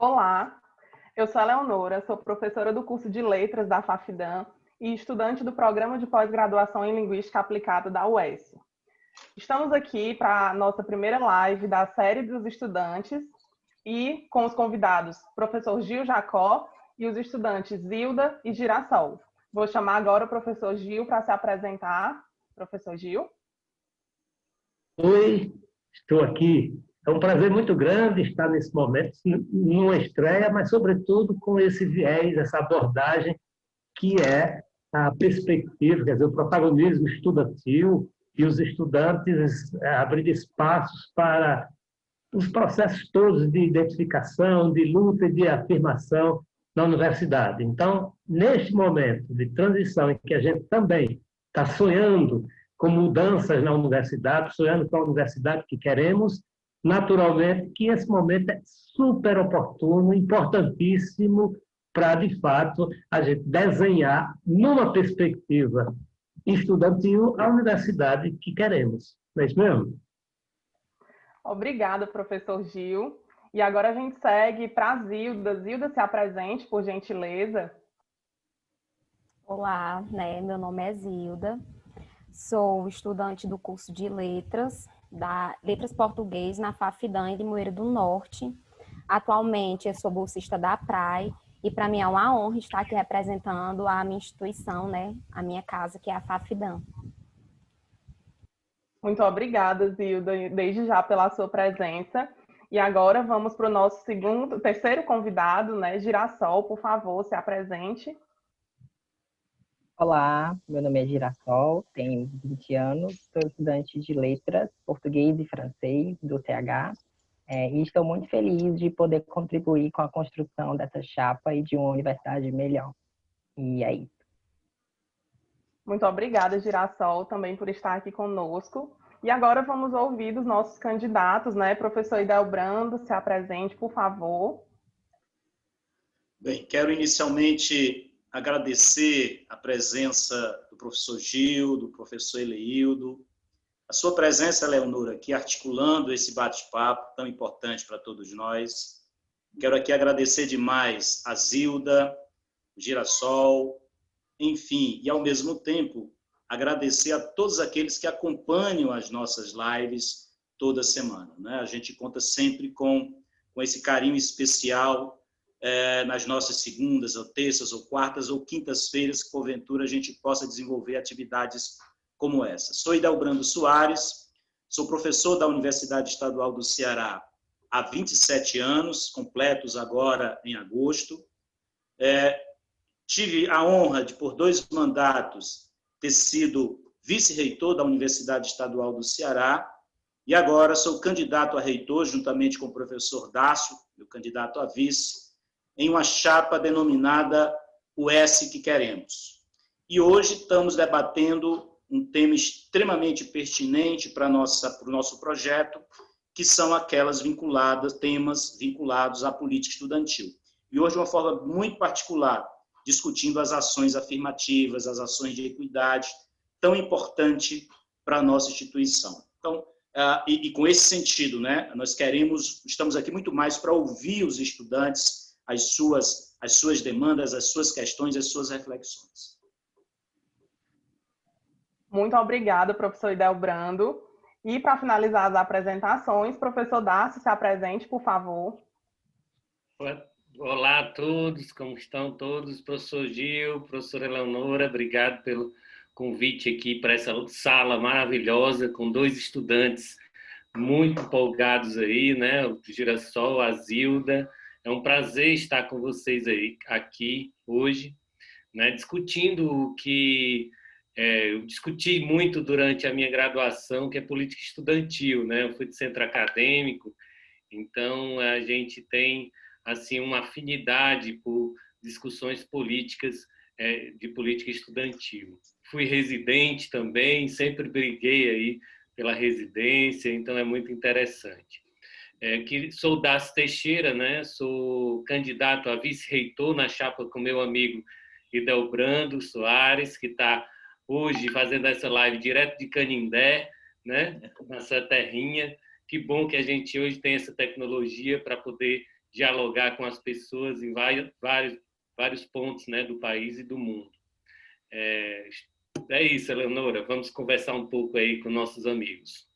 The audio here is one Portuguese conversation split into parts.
Olá, eu sou a Leonora, sou professora do curso de Letras da FAFIDAM e estudante do Programa de Pós-Graduação em Linguística Aplicada da UES. Estamos aqui para a nossa primeira live da série dos estudantes e com os convidados professor Gil Jacó e os estudantes Zilda e Girassol. Vou chamar agora o professor Gil para se apresentar. Professor Gil. Oi, estou aqui. É um prazer muito grande estar nesse momento, numa estreia, mas, sobretudo, com esse viés, essa abordagem que é a perspectiva, quer dizer, o protagonismo estudantil e os estudantes abrir espaços para os processos todos de identificação, de luta e de afirmação na universidade. Então, neste momento de transição em que a gente também está sonhando com mudanças na universidade, sonhando com a universidade que queremos, naturalmente que esse momento é super oportuno, importantíssimo para, de fato, a gente desenhar numa perspectiva estudantil a universidade que queremos. Não é isso mesmo? Obrigada, professor Gil. E agora a gente segue para a Zilda. Zilda, se apresente, por gentileza. Olá, meu nome é Zilda, sou estudante do curso de Letras, da Letras Português na FAFIDAM de Limoeiro do Norte. Atualmente eu sou bolsista da PRAE e para mim é uma honra estar aqui representando a minha instituição, a minha casa, que é a FAFIDAM. Muito obrigada, Zilda, desde já pela sua presença. E agora vamos para o nosso terceiro convidado, Girassol, por favor, se apresente. Olá, meu nome é Girassol, tenho 20 anos, sou estudante de Letras, Português e Francês do CH, e estou muito feliz de poder contribuir com a construção dessa chapa e de uma universidade melhor. E é isso. Muito obrigada, Girassol, também por estar aqui conosco. E agora vamos ouvir dos nossos candidatos, Professor Idelbrando, se apresente, por favor. Bem, quero inicialmente agradecer a presença do professor Gil, do professor Eleildo, a sua presença, Leonora, aqui articulando esse bate-papo tão importante para todos nós. Quero aqui agradecer demais a Zilda, o Girassol, enfim, e ao mesmo tempo agradecer a todos aqueles que acompanham as nossas lives toda semana. A gente conta sempre com esse carinho especial nas nossas segundas, ou terças, ou quartas, ou quintas-feiras, que porventura a gente possa desenvolver atividades como essa. Sou Idelbrando Soares, sou professor da Universidade Estadual do Ceará há 27 anos, completos agora em agosto. Tive a honra de, por 2 mandatos, ter sido vice-reitor da Universidade Estadual do Ceará e agora sou candidato a reitor, juntamente com o professor Dácio, meu candidato a vice, em uma chapa denominada UES que Queremos. E hoje estamos debatendo um tema extremamente pertinente para o nosso projeto, que são temas vinculados à política estudantil. E hoje, de uma forma muito particular, discutindo as ações afirmativas, as ações de equidade, tão importante para a nossa instituição. Então, e com esse sentido, nós estamos aqui muito mais para ouvir os estudantes, as suas demandas, as suas questões, as suas reflexões. Muito obrigada, professor Idelbrando. E para finalizar as apresentações, professor Dácio, se apresente, por favor. Olá a todos, como estão todos? Professor Gil, professora Eleonora, obrigado pelo convite aqui para essa sala maravilhosa, com 2 estudantes muito empolgados aí, o Girassol, a Zilda. É um prazer estar com vocês aí, aqui hoje, discutindo o que eu discuti muito durante a minha graduação, que é política estudantil, Eu fui de centro acadêmico, então a gente tem assim uma afinidade por discussões políticas, de política estudantil. Fui residente também, sempre briguei aí pela residência, então é muito interessante. Sou Dácio Teixeira, sou candidato a vice-reitor na chapa com meu amigo Idelbrando Soares, que está hoje fazendo essa live direto de Canindé, nossa terrinha. Que bom que a gente hoje tem essa tecnologia para poder dialogar com as pessoas em vários pontos, né, do país e do mundo. É isso, Eleonora. Vamos conversar um pouco aí com nossos amigos.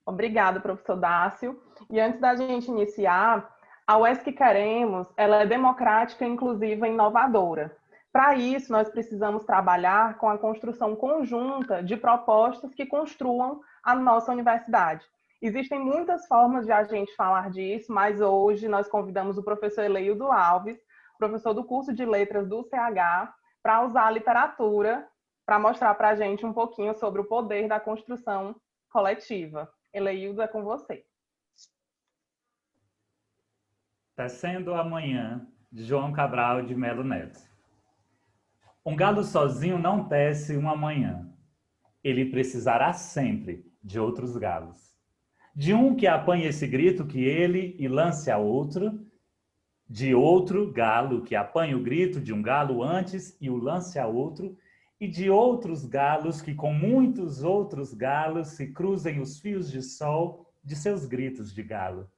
Obrigada, professor Dácio. E antes da gente iniciar, a UESC que queremos, ela é democrática, inclusiva e inovadora. Para isso, nós precisamos trabalhar com a construção conjunta de propostas que construam a nossa universidade. Existem muitas formas de a gente falar disso, mas hoje nós convidamos o professor Eleildo Alves, professor do curso de Letras do CH, para usar a literatura para mostrar para a gente um pouquinho sobre o poder da construção coletiva. Eleildo, é com você. Tecendo a Manhã, de João Cabral de Melo Neto. Um galo sozinho não tece uma manhã. Ele precisará sempre de outros galos. De um que apanhe esse grito que ele e lance a outro, de outro galo que apanhe o grito de um galo antes e o lance a outro, e de outros galos que com muitos outros galos se cruzem os fios de sol de seus gritos de galo,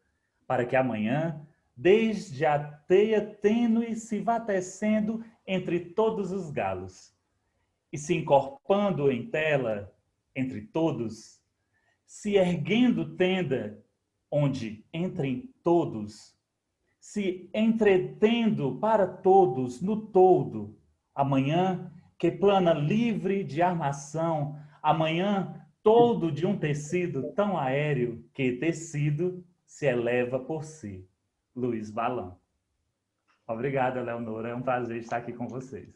para que amanhã, desde a teia tênue, se vá tecendo entre todos os galos, e se encorpando em tela entre todos, se erguendo tenda onde entrem todos, se entretendo para todos no todo, amanhã que plana livre de armação, amanhã todo de um tecido tão aéreo que tecido se eleva por si. Luiz Balão. Obrigado, Eleonora. É um prazer estar aqui com vocês.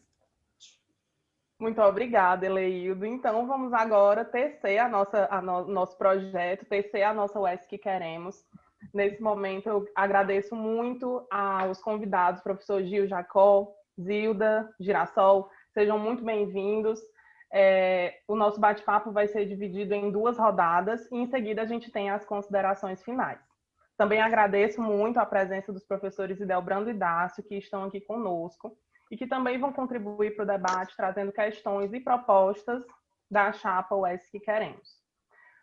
Muito obrigada, Eleildo. Então, vamos agora tecer nosso projeto, tecer a nossa UESC que queremos. Nesse momento, eu agradeço muito aos convidados, professor Gil Jacó, Zilda, Girassol. Sejam muito bem-vindos. O nosso bate-papo vai ser dividido em 2 rodadas e, em seguida, a gente tem as considerações finais. Também agradeço muito a presença dos professores Idelbrando e Dácio, que estão aqui conosco, e que também vão contribuir para o debate, trazendo questões e propostas da chapa UESC que queremos.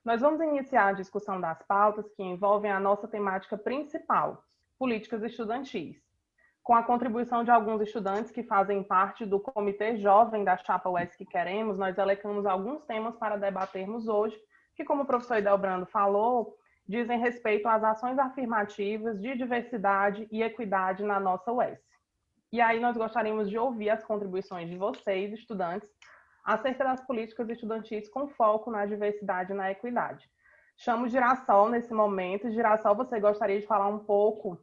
Nós vamos iniciar a discussão das pautas que envolvem a nossa temática principal, políticas estudantis. Com a contribuição de alguns estudantes que fazem parte do Comitê Jovem da chapa UESC que queremos, nós elencamos alguns temas para debatermos hoje, que, como o professor Idelbrando falou, dizem respeito às ações afirmativas de diversidade e equidade na nossa UESC. E aí nós gostaríamos de ouvir as contribuições de vocês, estudantes, acerca das políticas estudantis com foco na diversidade e na equidade. Chamo o Girassol nesse momento. Girassol, você gostaria de falar um pouco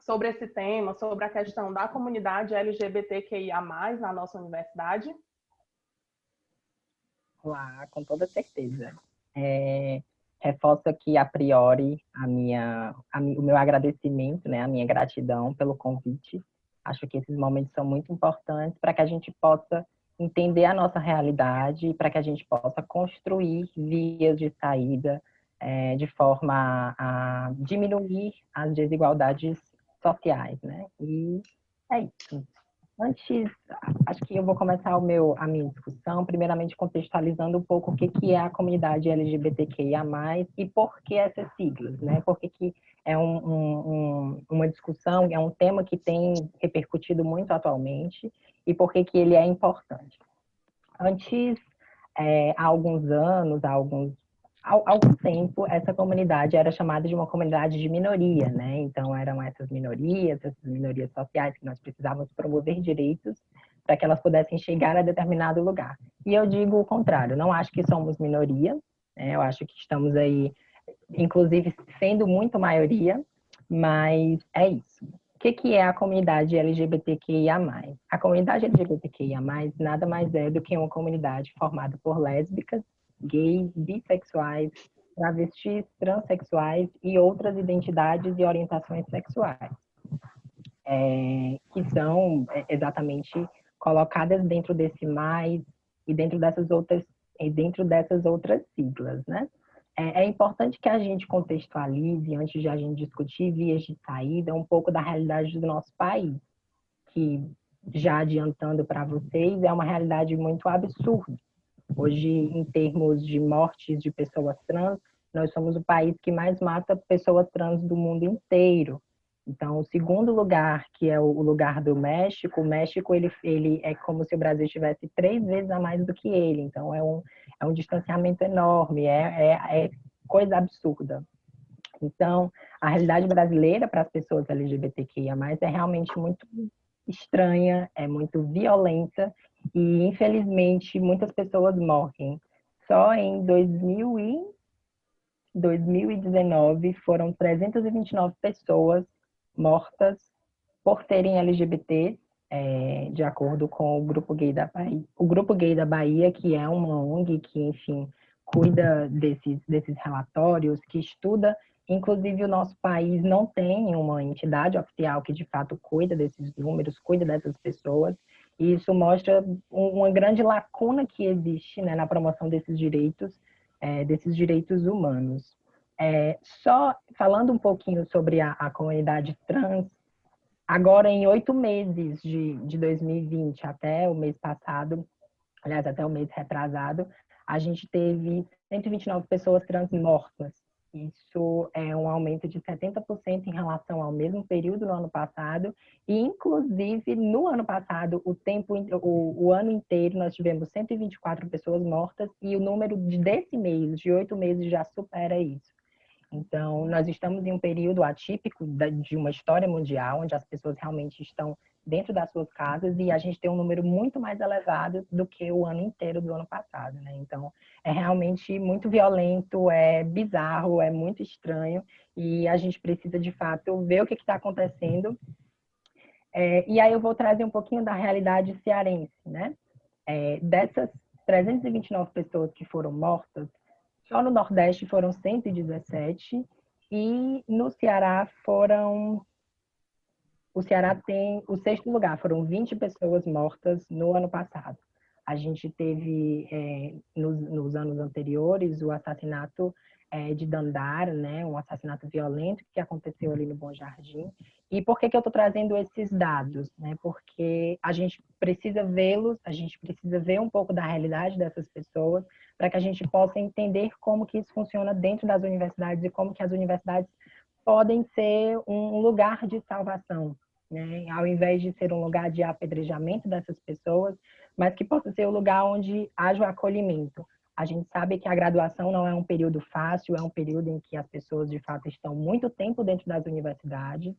sobre esse tema, sobre a questão da comunidade LGBTQIA+, na nossa universidade? Olá, com toda certeza. Reforço aqui, a priori, o meu agradecimento, né, a minha gratidão pelo convite. Acho que esses momentos são muito importantes para que a gente possa entender a nossa realidade, para que a gente possa construir vias de saída de forma a diminuir as desigualdades sociais, né? E é isso. Antes, acho que eu vou começar a minha discussão, primeiramente contextualizando um pouco o que é a comunidade LGBTQIA+, e por que essas siglas, né? Por que é uma discussão, é um tema que tem repercutido muito atualmente, e por que ele é importante. Antes, há alguns anos, há algum tempo, essa comunidade era chamada de uma comunidade de minoria, né? Então, eram essas minorias sociais que nós precisávamos promover direitos para que elas pudessem chegar a determinado lugar. E eu digo o contrário, não acho que somos minoria, né? Eu acho que estamos aí, inclusive, sendo muito maioria, mas é isso. O que é a comunidade LGBTQIA+. A comunidade LGBTQIA+, nada mais é do que uma comunidade formada por lésbicas, gays, bissexuais, travestis, transexuais e outras identidades e orientações sexuais, que são exatamente colocadas dentro desse mais e dentro dessas outras siglas, né? É importante que a gente contextualize, antes de a gente discutir vias de saída, um pouco da realidade do nosso país, que, já adiantando para vocês, é uma realidade muito absurda. Hoje, em termos de mortes de pessoas trans, nós somos o país que mais mata pessoas trans do mundo inteiro. Então, o segundo lugar, que é o lugar do México, o México ele é como se o Brasil tivesse 3 vezes a mais do que ele. Então, é um distanciamento enorme, é coisa absurda. Então, a realidade brasileira para as pessoas LGBTQIA+, é realmente muito estranha, é muito violenta e, infelizmente, muitas pessoas morrem. Só em 2019 foram 329 pessoas mortas por serem LGBT, de acordo com o Grupo Gay da Bahia. O Grupo Gay da Bahia, que é uma ONG que, enfim, cuida desses relatórios, que estuda. Inclusive, o nosso país não tem uma entidade oficial que, de fato, cuida desses números, cuida dessas pessoas. E isso mostra uma grande lacuna que existe, né, na promoção desses direitos humanos. Só falando um pouquinho sobre a comunidade trans, agora em 8 meses de 2020 até o mês passado, aliás, até o mês retrasado, a gente teve 129 pessoas trans mortas. Isso é um aumento de 70% em relação ao mesmo período no ano passado. E, inclusive, no ano passado, o ano inteiro, nós tivemos 124 pessoas mortas e o número desse mês, de 8 meses, já supera isso. Então, nós estamos em um período atípico de uma história mundial, onde as pessoas realmente estão dentro das suas casas e a gente tem um número muito mais elevado do que o ano inteiro do ano passado, né? Então, é realmente muito violento, é bizarro, é muito estranho e a gente precisa, de fato, ver o que está acontecendo. E aí eu vou trazer um pouquinho da realidade cearense, né? Dessas 329 pessoas que foram mortas, só no Nordeste foram 117 e no Ceará o Ceará tem o 6º lugar, foram 20 pessoas mortas no ano passado. A gente teve, nos anos anteriores, o assassinato de Dandara, né, um assassinato violento que aconteceu ali no Bom Jardim. E por que eu estou trazendo esses dados? Né? Porque a gente precisa vê-los, a gente precisa ver um pouco da realidade dessas pessoas, para que a gente possa entender como que isso funciona dentro das universidades e como que as universidades podem ser um lugar de salvação, né? Ao invés de ser um lugar de apedrejamento dessas pessoas, mas que possa ser um lugar onde haja o acolhimento. A gente sabe que a graduação não é um período fácil, é um período em que as pessoas, de fato, estão muito tempo dentro das universidades,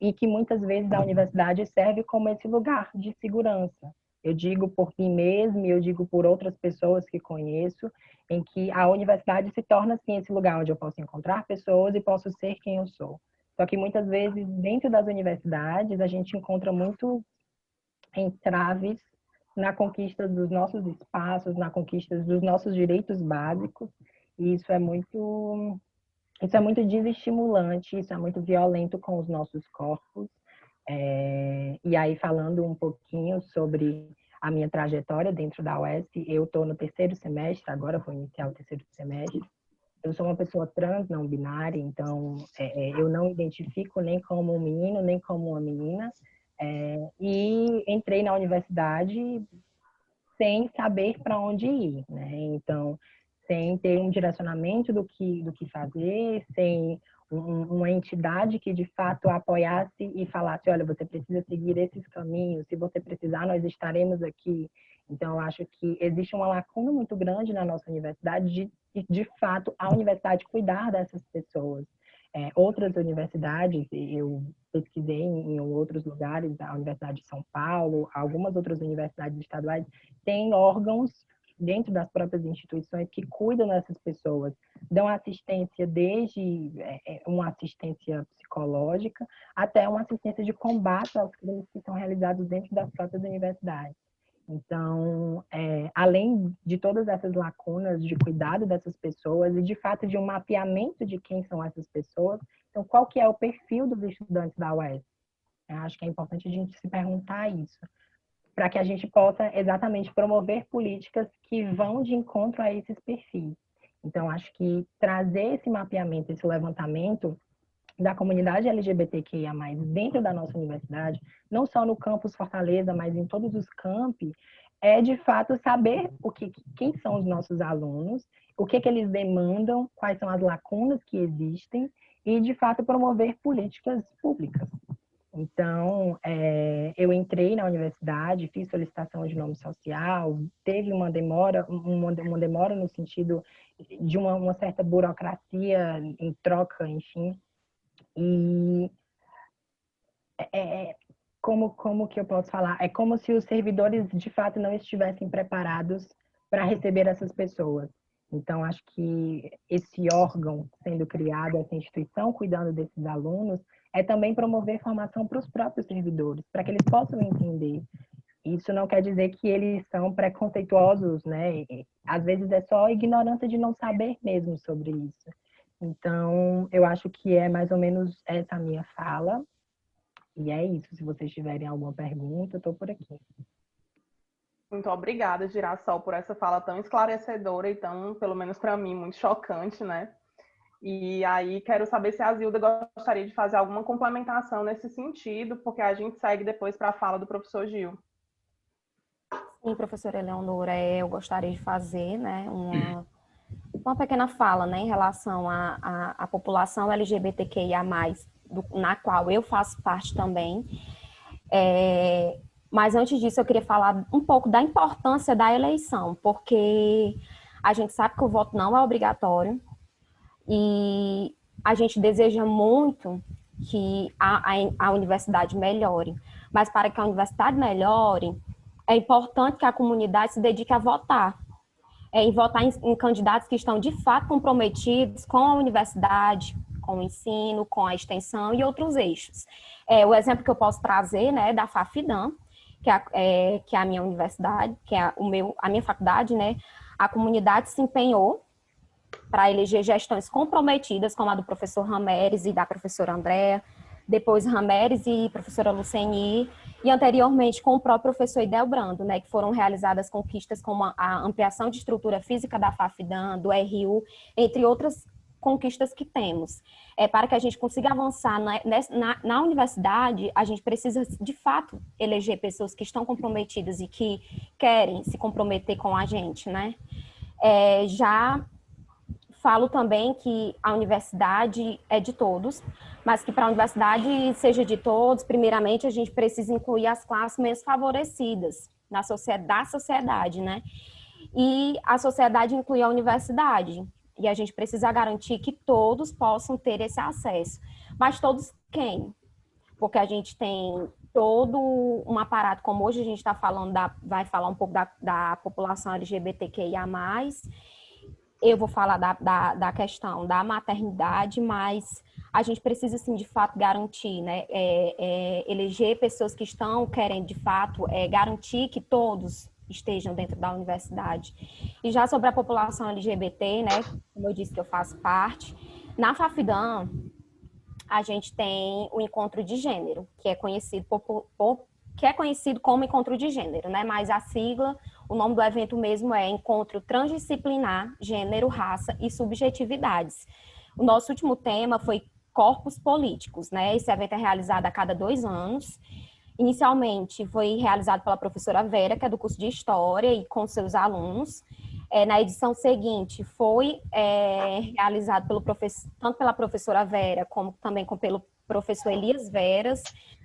e que muitas vezes a universidade serve como esse lugar de segurança. Eu digo por mim mesma, eu digo por outras pessoas que conheço, em que a universidade se torna, assim, esse lugar onde eu posso encontrar pessoas e posso ser quem eu sou. Só que muitas vezes, dentro das universidades, a gente encontra muito entraves na conquista dos nossos espaços, na conquista dos nossos direitos básicos, e isso é muito desestimulante, isso é muito violento com os nossos corpos. E aí, falando um pouquinho sobre a minha trajetória dentro da UES, eu estou no 3º semestre, agora vou iniciar o 3º semestre. Eu sou uma pessoa trans, não binária, então eu não identifico nem como um menino, nem como uma menina. E entrei na universidade sem saber para onde ir, né? Então, sem ter um direcionamento do que fazer, sem uma entidade que de fato apoiasse e falasse, olha, você precisa seguir esses caminhos, se você precisar, nós estaremos aqui. Então, eu acho que existe uma lacuna muito grande na nossa universidade de fato, a universidade cuidar dessas pessoas. Outras universidades, eu pesquisei em outros lugares, a Universidade de São Paulo, algumas outras universidades estaduais, têm órgãos dentro das próprias instituições que cuidam dessas pessoas, dão assistência desde uma assistência psicológica até uma assistência de combate aos crimes que são realizados dentro das próprias universidades. Então, além de todas essas lacunas de cuidado dessas pessoas e, de fato, de um mapeamento de quem são essas pessoas, então, qual que é o perfil dos estudantes da UES? Eu acho que é importante a gente se perguntar isso, para que a gente possa exatamente promover políticas que vão de encontro a esses perfis. Então, acho que trazer esse mapeamento, esse levantamento da comunidade LGBTQIA+, dentro da nossa universidade, não só no campus Fortaleza, mas em todos os campi, é de fato saber quem são os nossos alunos, o que eles demandam, quais são as lacunas que existem e, de fato, promover políticas públicas. Então, eu entrei na universidade, fiz solicitação de nome social, teve uma demora no sentido de uma certa burocracia em troca, enfim. E como que eu posso falar? É como se os servidores, de fato, não estivessem preparados para receber essas pessoas. Então, acho que esse órgão sendo criado, essa instituição cuidando desses alunos, é também promover formação para os próprios servidores, para que eles possam entender. Isso não quer dizer que eles são preconceituosos, né? E, às vezes é só ignorância de não saber mesmo sobre isso. Então, eu acho que é mais ou menos essa a minha fala. E é isso. Se vocês tiverem alguma pergunta, eu estou por aqui. Muito obrigada, Girassol, por essa fala tão esclarecedora e tão, pelo menos para mim, muito chocante, né? E aí quero saber se a Zilda gostaria de fazer alguma complementação nesse sentido, porque a gente segue depois para a fala do professor Gil. Sim, professora Eleonora, eu gostaria de fazer, né, uma pequena fala, né, em relação à população LGBTQIA+, na qual eu faço parte também. Mas antes disso, eu queria falar um pouco da importância da eleição, porque a gente sabe que o voto não é obrigatório e a gente deseja muito que a universidade melhore. Mas para que a universidade melhore, é importante que a comunidade se dedique a votar. Em votar em candidatos que estão, de fato, comprometidos com a universidade, com o ensino, com a extensão e outros eixos. O exemplo que eu posso trazer, né, da Fafidam, que é a minha universidade, que é a minha faculdade, né, a comunidade se empenhou para eleger gestões comprometidas, como a do professor Rameres e da professora Andréa, depois Rameres e professora Luceni, e anteriormente com o próprio professor Idelbrando, né, que foram realizadas conquistas como a ampliação de estrutura física da Fafidam, do RU, entre outras conquistas que temos. Para que a gente consiga avançar na universidade, a gente precisa, de fato, eleger pessoas que estão comprometidas e que querem se comprometer com a gente, né? Já falo também que a universidade é de todos, mas que para a universidade seja de todos, primeiramente, a gente precisa incluir as classes menos favorecidas da sociedade, né? E a sociedade inclui a universidade. E a gente precisa garantir que todos possam ter esse acesso. Mas todos quem? Porque a gente tem todo um aparato, como hoje a gente está falando, vai falar um pouco da população LGBTQIA+. Eu vou falar da questão da maternidade, mas a gente precisa, sim, de fato, garantir, né? Eleger pessoas que estão querendo, de fato, garantir que todos estejam dentro da universidade. E já sobre a população LGBT, né, como eu disse que eu faço parte, na Fafidam a gente tem o encontro de gênero, que é conhecido como encontro de gênero, né, mas a sigla, o nome do evento mesmo é Encontro Transdisciplinar, Gênero, Raça e Subjetividades. O nosso último tema foi Corpos Políticos, né, esse evento é realizado a cada 2 anos. Inicialmente foi realizado pela professora Vera, que é do curso de História, e com seus alunos. Na edição seguinte foi realizado tanto pela professora Vera, como também pelo professor Elias Veras,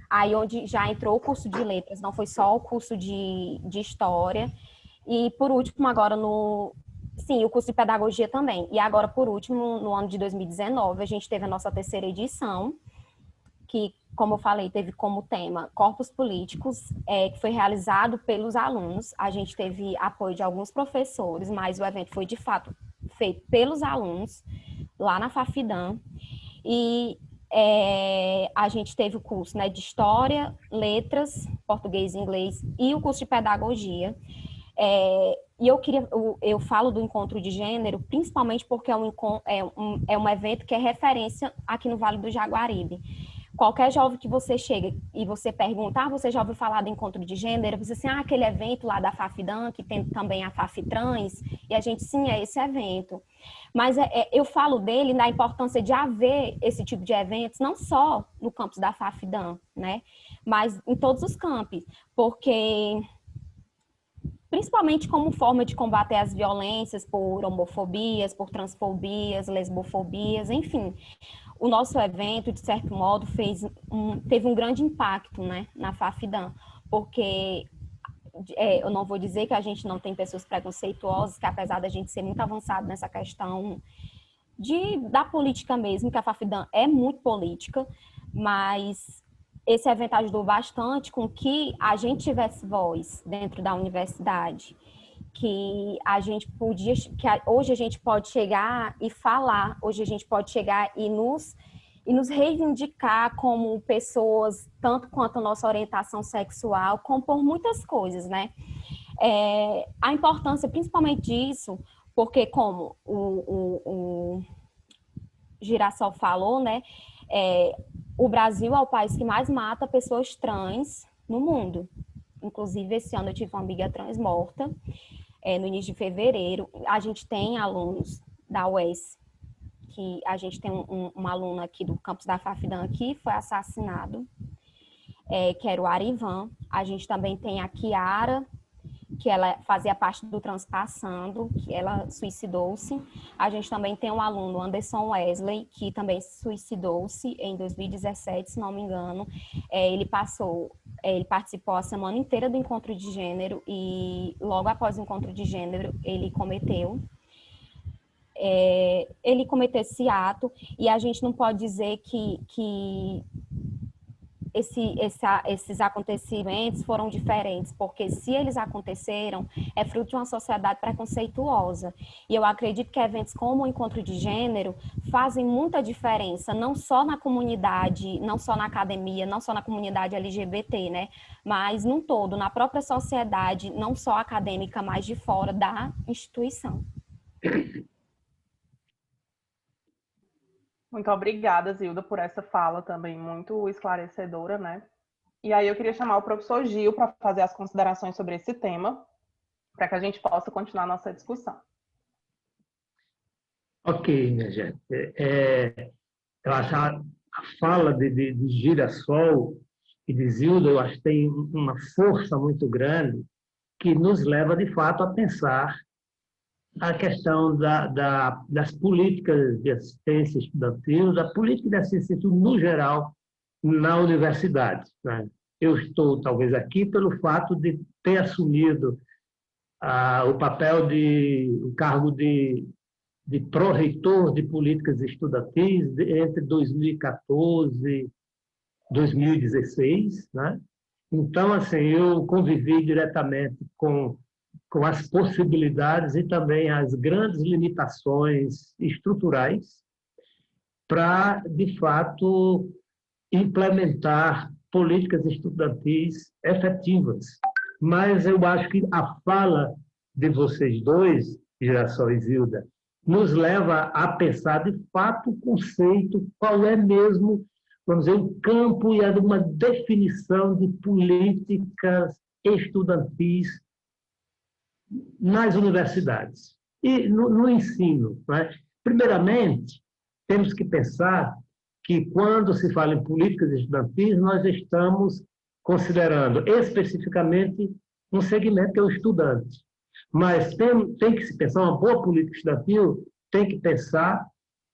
aí onde já entrou o curso de Letras, não foi só o curso de História. E por último, agora o curso de Pedagogia também. E agora, por último, no ano de 2019, a gente teve a nossa 3ª edição, que, como eu falei, teve como tema Corpos Políticos, que foi realizado pelos alunos. A gente teve apoio de alguns professores, mas o evento foi, de fato, feito pelos alunos, lá na Fafidam. E a gente teve o curso, né, de História, Letras, Português e Inglês, e o curso de Pedagogia. E eu falo do encontro de gênero, principalmente porque é um evento que é referência aqui no Vale do Jaguaribe. Qualquer jovem que você chega e você pergunta, você já ouviu falar do encontro de gênero? Você assim, aquele evento lá da Fafidam, que tem também a Fafitrans, e a gente, sim, é esse evento. Mas eu falo dele na importância de haver esse tipo de eventos, não só no campus da Fafidam, né? Mas em todos os campos, porque principalmente como forma de combater as violências por homofobias, por transfobias, lesbofobias, enfim. O nosso evento, de certo modo, teve um grande impacto, né, na Fafidam, porque eu não vou dizer que a gente não tem pessoas preconceituosas, que apesar da gente ser muito avançado nessa questão da política mesmo, que a Fafidam é muito política, mas esse evento ajudou bastante com que a gente tivesse voz dentro da universidade, que a gente podia, hoje a gente pode chegar e falar, hoje a gente pode chegar e nos reivindicar como pessoas, tanto quanto a nossa orientação sexual, como por muitas coisas, né? A importância principalmente disso, porque como o Girassol falou, né? O Brasil é o país que mais mata pessoas trans no mundo. Inclusive, esse ano eu tive uma amiga trans morta, no início de fevereiro. A gente tem alunos da UES, que a gente tem um aluno aqui do campus da Fafidam que foi assassinado, que era o Arivan. A gente também tem a Kiara, que ela fazia parte do Transpassando, que ela suicidou-se. A gente também tem um aluno, Anderson Wesley, que também suicidou-se em 2017, se não me engano. Ele participou a semana inteira do encontro de gênero e logo após o encontro de gênero ele cometeu esse ato, e a gente não pode dizer que esses acontecimentos foram diferentes, porque se eles aconteceram, é fruto de uma sociedade preconceituosa. E eu acredito que eventos como o Encontro de Gênero fazem muita diferença, não só na comunidade, não só na academia, não só na comunidade LGBT, né? Mas num todo, na própria sociedade, não só acadêmica, mas de fora da instituição. Muito obrigada, Zilda, por essa fala também muito esclarecedora, né? E aí eu queria chamar o professor Gil para fazer as considerações sobre esse tema, para que a gente possa continuar a nossa discussão. Ok, minha gente. Eu acho a fala de Girassol e de Zilda, eu acho que tem uma força muito grande que nos leva, de fato, a pensar a questão das políticas de assistência estudantil, da política de assistência estudantil no geral na universidade, né? Eu estou, talvez, aqui pelo fato de ter assumido o cargo de pró-reitor de políticas estudantis entre 2014 e 2016, né? Então, assim, eu convivi diretamente com as possibilidades e também as grandes limitações estruturais para, de fato, implementar políticas estudantis efetivas. Mas eu acho que a fala de vocês dois, Girassol e Zilda, nos leva a pensar, de fato, o conceito, qual é mesmo, vamos dizer, o campo e uma definição de políticas estudantis nas universidades e no ensino, né? Primeiramente, temos que pensar que, quando se fala em políticas estudantis, nós estamos considerando especificamente um segmento que é o estudante. Mas tem que se pensar, uma boa política estudantil tem que pensar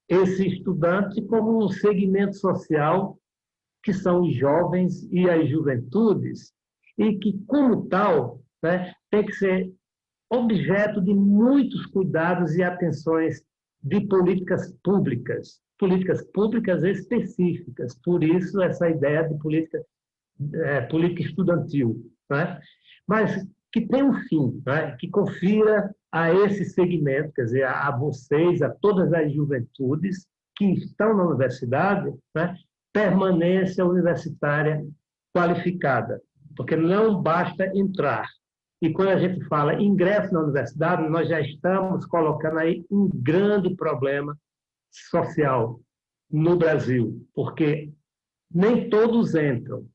esse estudante como um segmento social, que são os jovens e as juventudes, e que, como tal, né, tem que ser objeto de muitos cuidados e atenções de políticas públicas específicas. Por isso, essa ideia de política estudantil, né? Mas que tem um fim, né? Que confira a esse segmento, quer dizer, a vocês, a todas as juventudes que estão na universidade, né? Permanência universitária qualificada, porque não basta entrar. E quando a gente fala ingresso na universidade, nós já estamos colocando aí um grande problema social no Brasil, porque nem todos entram,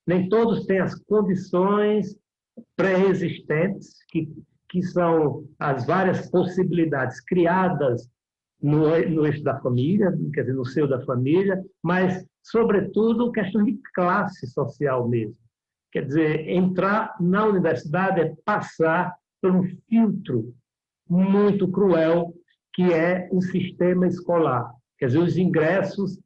nem todos têm as condições pré-existentes, que são as várias possibilidades criadas no eixo da família, quer dizer, no seio da família, mas, sobretudo, questão de classe social mesmo. Quer dizer, entrar na universidade é passar por um filtro muito cruel, que é o sistema escolar. Quer dizer, os ingressos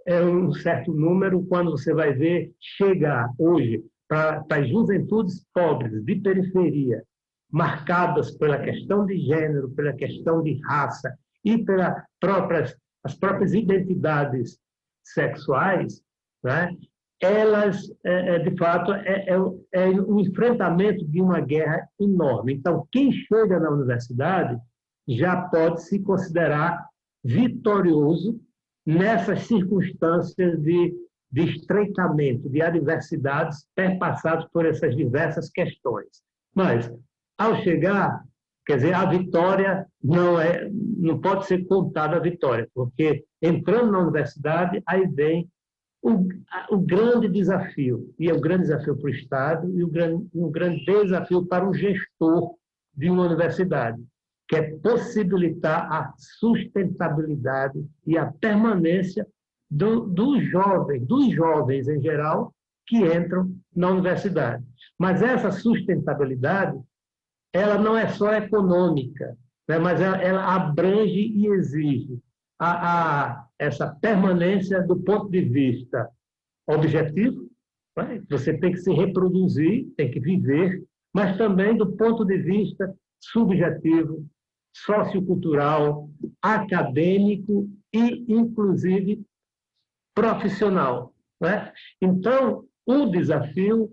é um certo número, quando você vai ver, chegar hoje para as juventudes pobres, de periferia, marcadas pela questão de gênero, pela questão de raça e pelas próprias identidades sexuais, né? Elas, de fato, é um enfrentamento de uma guerra enorme. Então, quem chega na universidade já pode se considerar vitorioso nessas circunstâncias de estreitamento, de adversidades perpassadas por essas diversas questões. Mas, ao chegar, quer dizer, a vitória não pode ser contada a vitória, porque entrando na universidade, aí vem o grande desafio, e é o grande desafio para o Estado e o grande desafio para o gestor de uma universidade, que é possibilitar a sustentabilidade e a permanência dos jovens em geral, que entram na universidade. Mas essa sustentabilidade, ela não é só econômica, né? Mas ela abrange e exige essa permanência do ponto de vista objetivo, né? Você tem que se reproduzir, tem que viver, mas também do ponto de vista subjetivo, sociocultural, acadêmico e, inclusive, profissional, né? Então, o desafio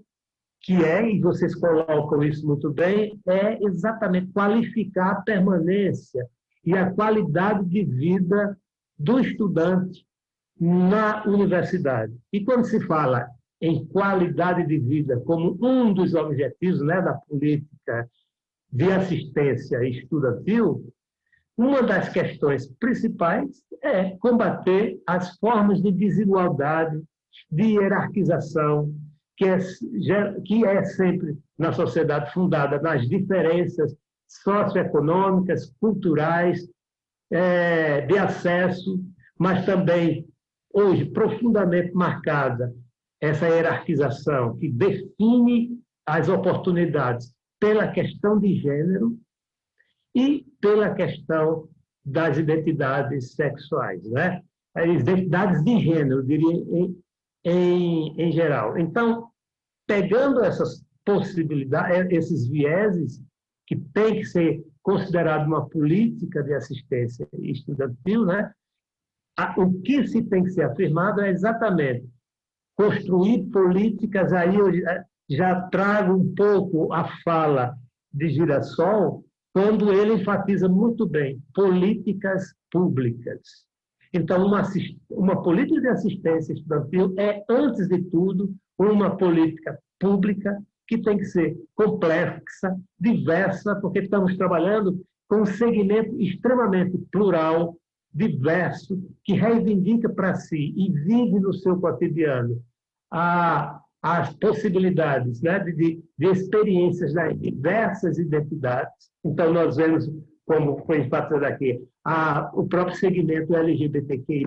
e vocês colocam isso muito bem, é exatamente qualificar a permanência e a qualidade de vida do estudante na universidade. E quando se fala em qualidade de vida como um dos objetivos, né, da política de assistência estudantil, uma das questões principais é combater as formas de desigualdade, de hierarquização, que é sempre na sociedade fundada nas diferenças socioeconômicas, culturais, de acesso, mas também, hoje, profundamente marcada essa hierarquização que define as oportunidades pela questão de gênero e pela questão das identidades sexuais, né? As identidades de gênero, diria, em geral. Então, pegando essas possibilidades, esses vieses, que tem que ser considerado uma política de assistência estudantil, né? O que se tem que ser afirmado é exatamente construir políticas. Aí eu já trago um pouco a fala de Girassol, quando ele enfatiza muito bem políticas públicas. Então, uma política de assistência estudantil é, antes de tudo, uma política pública que tem que ser complexa, diversa, porque estamos trabalhando com um segmento extremamente plural, diverso, que reivindica para si e vive no seu cotidiano as possibilidades, né, de experiências das diversas identidades. Então, nós vemos, como foi enfatizado aqui, o próprio segmento LGBTQI+,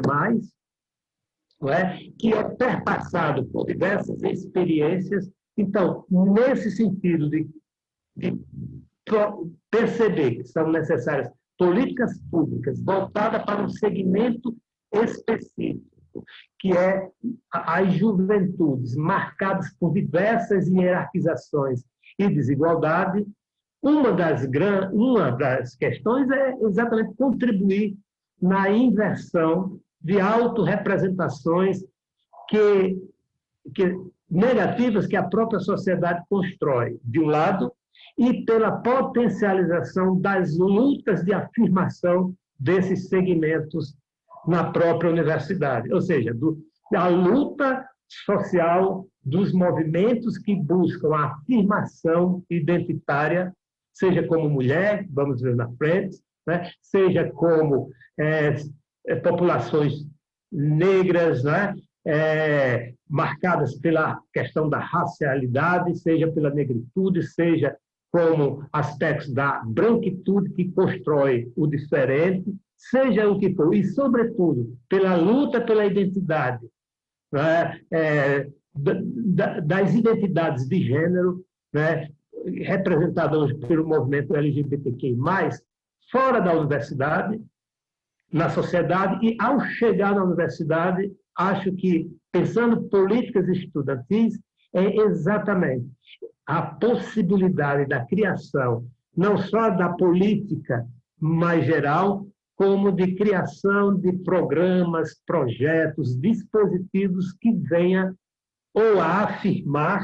não é? Que é perpassado por diversas experiências. Então, nesse sentido de perceber que são necessárias políticas públicas voltadas para um segmento específico, que é as juventudes marcadas por diversas hierarquizações e desigualdade, uma das questões é exatamente contribuir na inversão de autorrepresentações negativas que a própria sociedade constrói, de um lado, e pela potencialização das lutas de afirmação desses segmentos na própria universidade, ou seja, a luta social dos movimentos que buscam a afirmação identitária, seja como mulher, vamos ver na frente, né? Seja como populações negras, né? Marcadas pela questão da racialidade, seja pela negritude, seja como aspectos da branquitude que constrói o diferente, seja o que for, e, sobretudo, pela luta pela identidade, né? Das identidades de gênero, né? representada hoje pelo movimento LGBTQI+, fora da universidade, na sociedade, e ao chegar na universidade, acho que, pensando políticas estudantis, é exatamente a possibilidade da criação, não só da política mais geral, como de criação de programas, projetos, dispositivos que venham ou a afirmar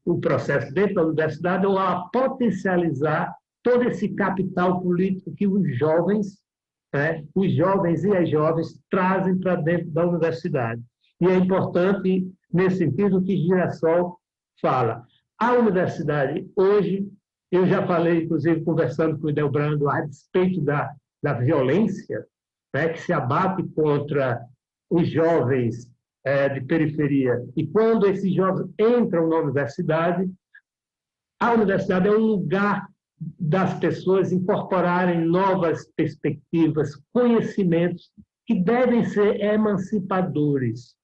o processo dentro da universidade ou a potencializar todo esse capital político que os jovens e as jovens trazem para dentro da universidade. E é importante, nesse sentido, o que Girassol fala. A universidade, hoje, eu já falei, inclusive, conversando com o Idelbrando, a respeito da violência, né, que se abate contra os jovens de periferia. E quando esses jovens entram na universidade, a universidade é um lugar das pessoas incorporarem novas perspectivas, conhecimentos que devem ser emancipadores.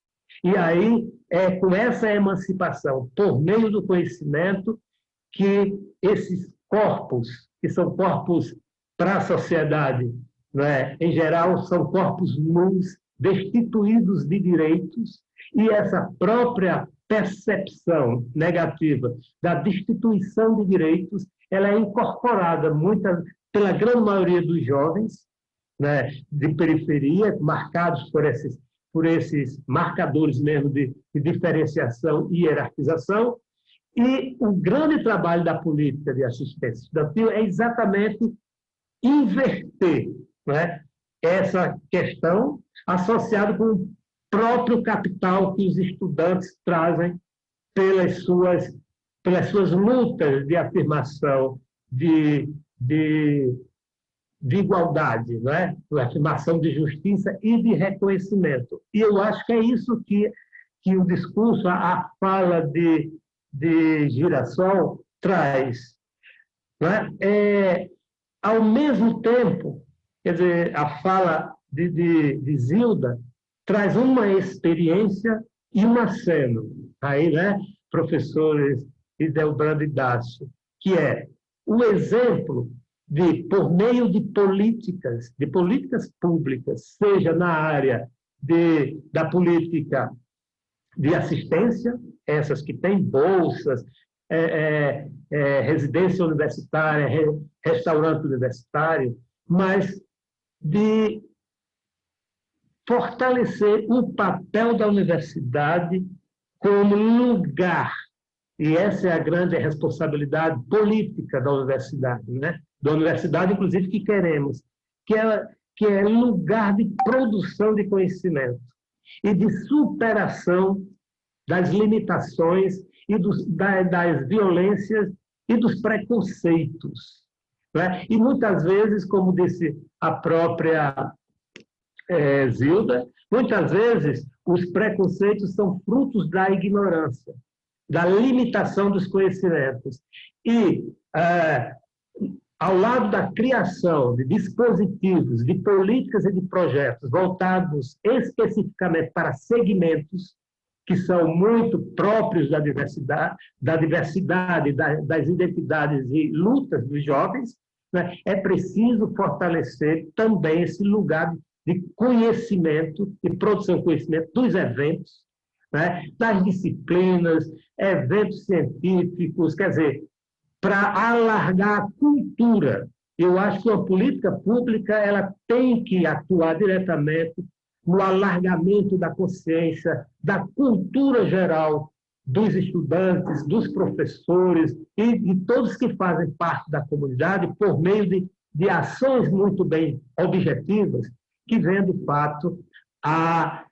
E aí é com essa emancipação, por meio do conhecimento, que esses corpos, que são corpos para a sociedade, né, em geral, são corpos nus, destituídos de direitos, e essa própria percepção negativa da destituição de direitos, ela é incorporada pela grande maioria dos jovens, né, de periferia, marcados por esses marcadores mesmo de diferenciação e hierarquização. E o grande trabalho da política de assistência estudantil é exatamente inverter, né, essa questão associada com o próprio capital que os estudantes trazem pelas suas lutas de afirmação de igualdade, né? De afirmação de justiça e de reconhecimento. E eu acho que é isso que o discurso, a fala de Girassol traz. Né? Ao mesmo tempo, quer dizer, a fala de Zilda traz uma experiência e uma cena. Aí, né, professores Idelbrando e Dácio, que é o exemplo de, por meio de políticas públicas, seja na área da política de assistência, essas que têm bolsas, residência universitária, restaurante universitário, mas de fortalecer o papel da universidade como lugar, e essa é a grande responsabilidade política da universidade, né? Da universidade, inclusive, que queremos, que é lugar de produção de conhecimento e de superação das limitações e das violências e dos preconceitos. Né? E muitas vezes, como disse a própria Zilda, muitas vezes os preconceitos são frutos da ignorância, da limitação dos conhecimentos. E, ao lado da criação de dispositivos, de políticas e de projetos voltados especificamente para segmentos que são muito próprios da diversidade, das identidades e lutas dos jovens, né, é preciso fortalecer também esse lugar de conhecimento, de produção de conhecimento dos eventos, né, das disciplinas, eventos científicos, quer dizer, para alargar a cultura. Eu acho que uma política pública ela tem que atuar diretamente no alargamento da consciência, da cultura geral dos estudantes, dos professores e de todos que fazem parte da comunidade por meio de ações muito bem objetivas que vêm, de fato, a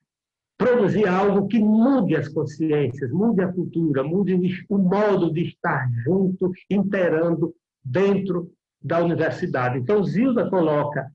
produzir algo que mude as consciências, mude a cultura, mude o modo de estar junto, interando dentro da universidade. Então, Zilda coloca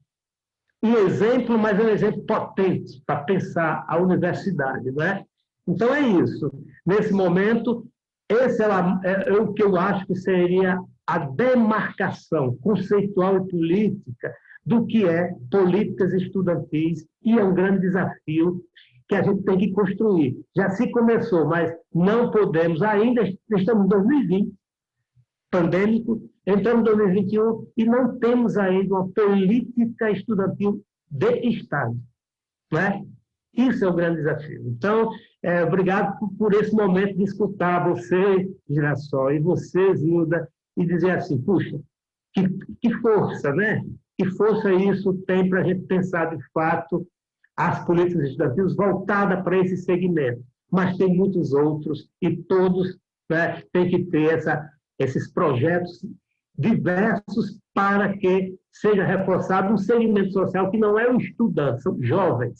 um exemplo, mas é um exemplo potente para pensar a universidade, não é? Então, é isso. Nesse momento, esse é o que eu acho que seria a demarcação conceitual e política do que é políticas estudantis, e é um grande desafio que a gente tem que construir. Já se começou, mas não podemos, ainda estamos em 2020, pandêmico, entramos em 2021 e não temos ainda uma política estudantil de Estado, né? Isso é o grande desafio. Então, obrigado por esse momento de escutar você, Girassol, e você, Zilda, e dizer assim, puxa, que força, né? Que força isso tem para a gente pensar, de fato, as políticas estudantis voltadas para esse segmento. Mas tem muitos outros e todos, né, têm que ter esses projetos diversos para que seja reforçado um segmento social que não é o estudante, são jovens.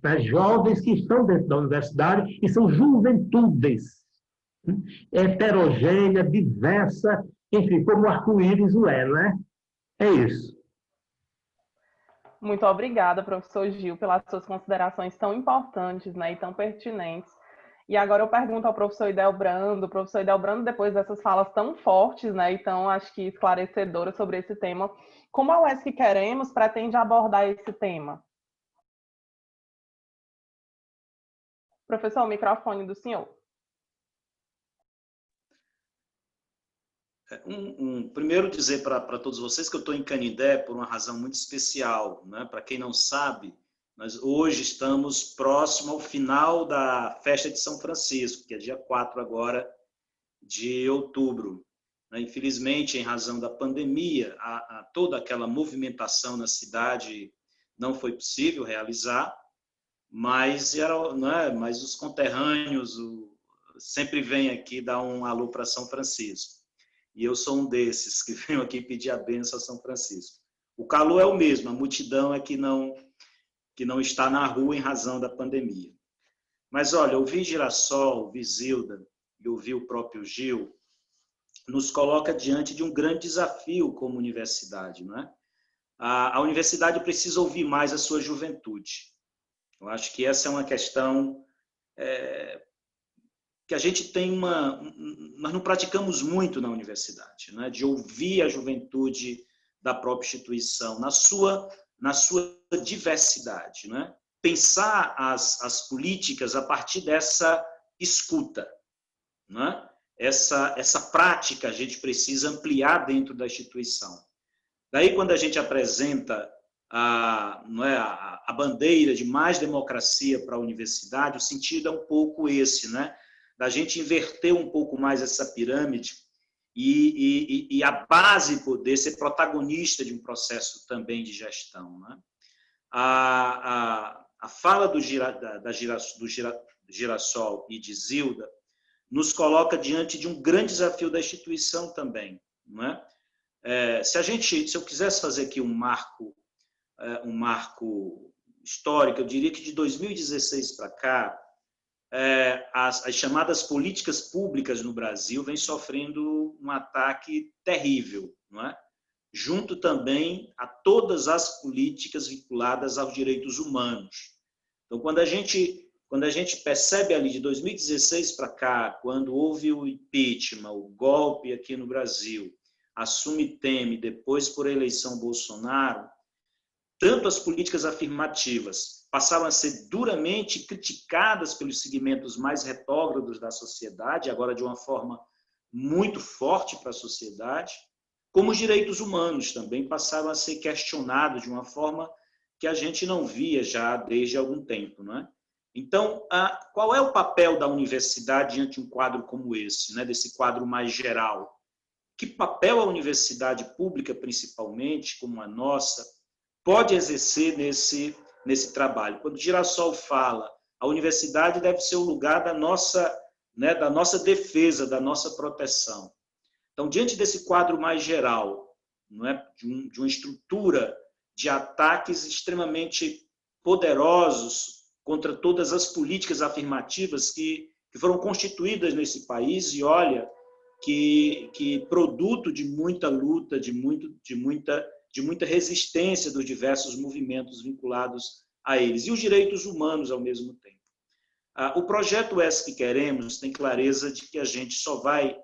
Né? Jovens que estão dentro da universidade e são juventudes, heterogênea, diversa, enfim, como o arco-íris o é, né? É isso. Muito obrigada, professor Gil, pelas suas considerações tão importantes, né, e tão pertinentes. E agora eu pergunto ao professor Idelbrando. Professor Idelbrando, depois dessas falas tão fortes, né, e tão, acho que, esclarecedoras sobre esse tema, como a UESC Queremos pretende abordar esse tema? Professor, o microfone do senhor. Primeiro dizer para todos vocês que eu estou em Canindé por uma razão muito especial, né? Para quem não sabe, nós hoje estamos próximo ao final da festa de São Francisco, que é dia 4 agora de outubro. Infelizmente, em razão da pandemia, toda aquela movimentação na cidade não foi possível realizar, mas, mas os conterrâneos sempre vêm aqui dar um alô para São Francisco. E eu sou um desses que venho aqui pedir a bênção a São Francisco. O calor é o mesmo, a multidão é que não está na rua em razão da pandemia. Mas, olha, ouvir Girassol, ouvir Zilda e ouvir o próprio Gil nos coloca diante de um grande desafio como universidade, não é? A universidade precisa ouvir mais a sua juventude. Eu acho que essa é uma questão que a gente tem nós não praticamos muito na universidade, né? De ouvir a juventude da própria instituição, na sua diversidade, né? Pensar as políticas a partir dessa escuta, né? Essa prática a gente precisa ampliar dentro da instituição. Daí, quando a gente apresenta a bandeira de mais democracia para a universidade, o sentido é um pouco esse, né? Da gente inverter um pouco mais essa pirâmide e a base poder ser protagonista de um processo também de gestão, né? A fala do Girassol e de Zilda nos coloca diante de um grande desafio da instituição também, não é? Se eu quisesse fazer aqui um marco histórico, eu diria que de 2016 para cá, as chamadas políticas públicas no Brasil vêm sofrendo um ataque terrível, não é? Junto também a todas as políticas vinculadas aos direitos humanos. Então, quando a gente percebe ali de 2016 para cá, quando houve o impeachment, o golpe aqui no Brasil, assume Temer, depois por eleição Bolsonaro, tanto as políticas afirmativas passaram a ser duramente criticadas pelos segmentos mais retrógrados da sociedade, agora de uma forma muito forte para a sociedade, como os direitos humanos também passaram a ser questionados de uma forma que a gente não via já desde algum tempo, não é? Então, qual é o papel da universidade diante de um quadro como esse, né, desse quadro mais geral? Que papel a universidade pública, principalmente, como a nossa, pode exercer nesse trabalho? Quando o Girassol fala, a universidade deve ser o lugar da nossa defesa, da nossa proteção. Então, diante desse quadro mais geral, não é, de uma estrutura de ataques extremamente poderosos contra todas as políticas afirmativas que foram constituídas nesse país, e olha, que produto de muita luta, de muita resistência dos diversos movimentos vinculados a eles, e os direitos humanos ao mesmo tempo. O projeto UESC Queremos tem clareza de que a gente só vai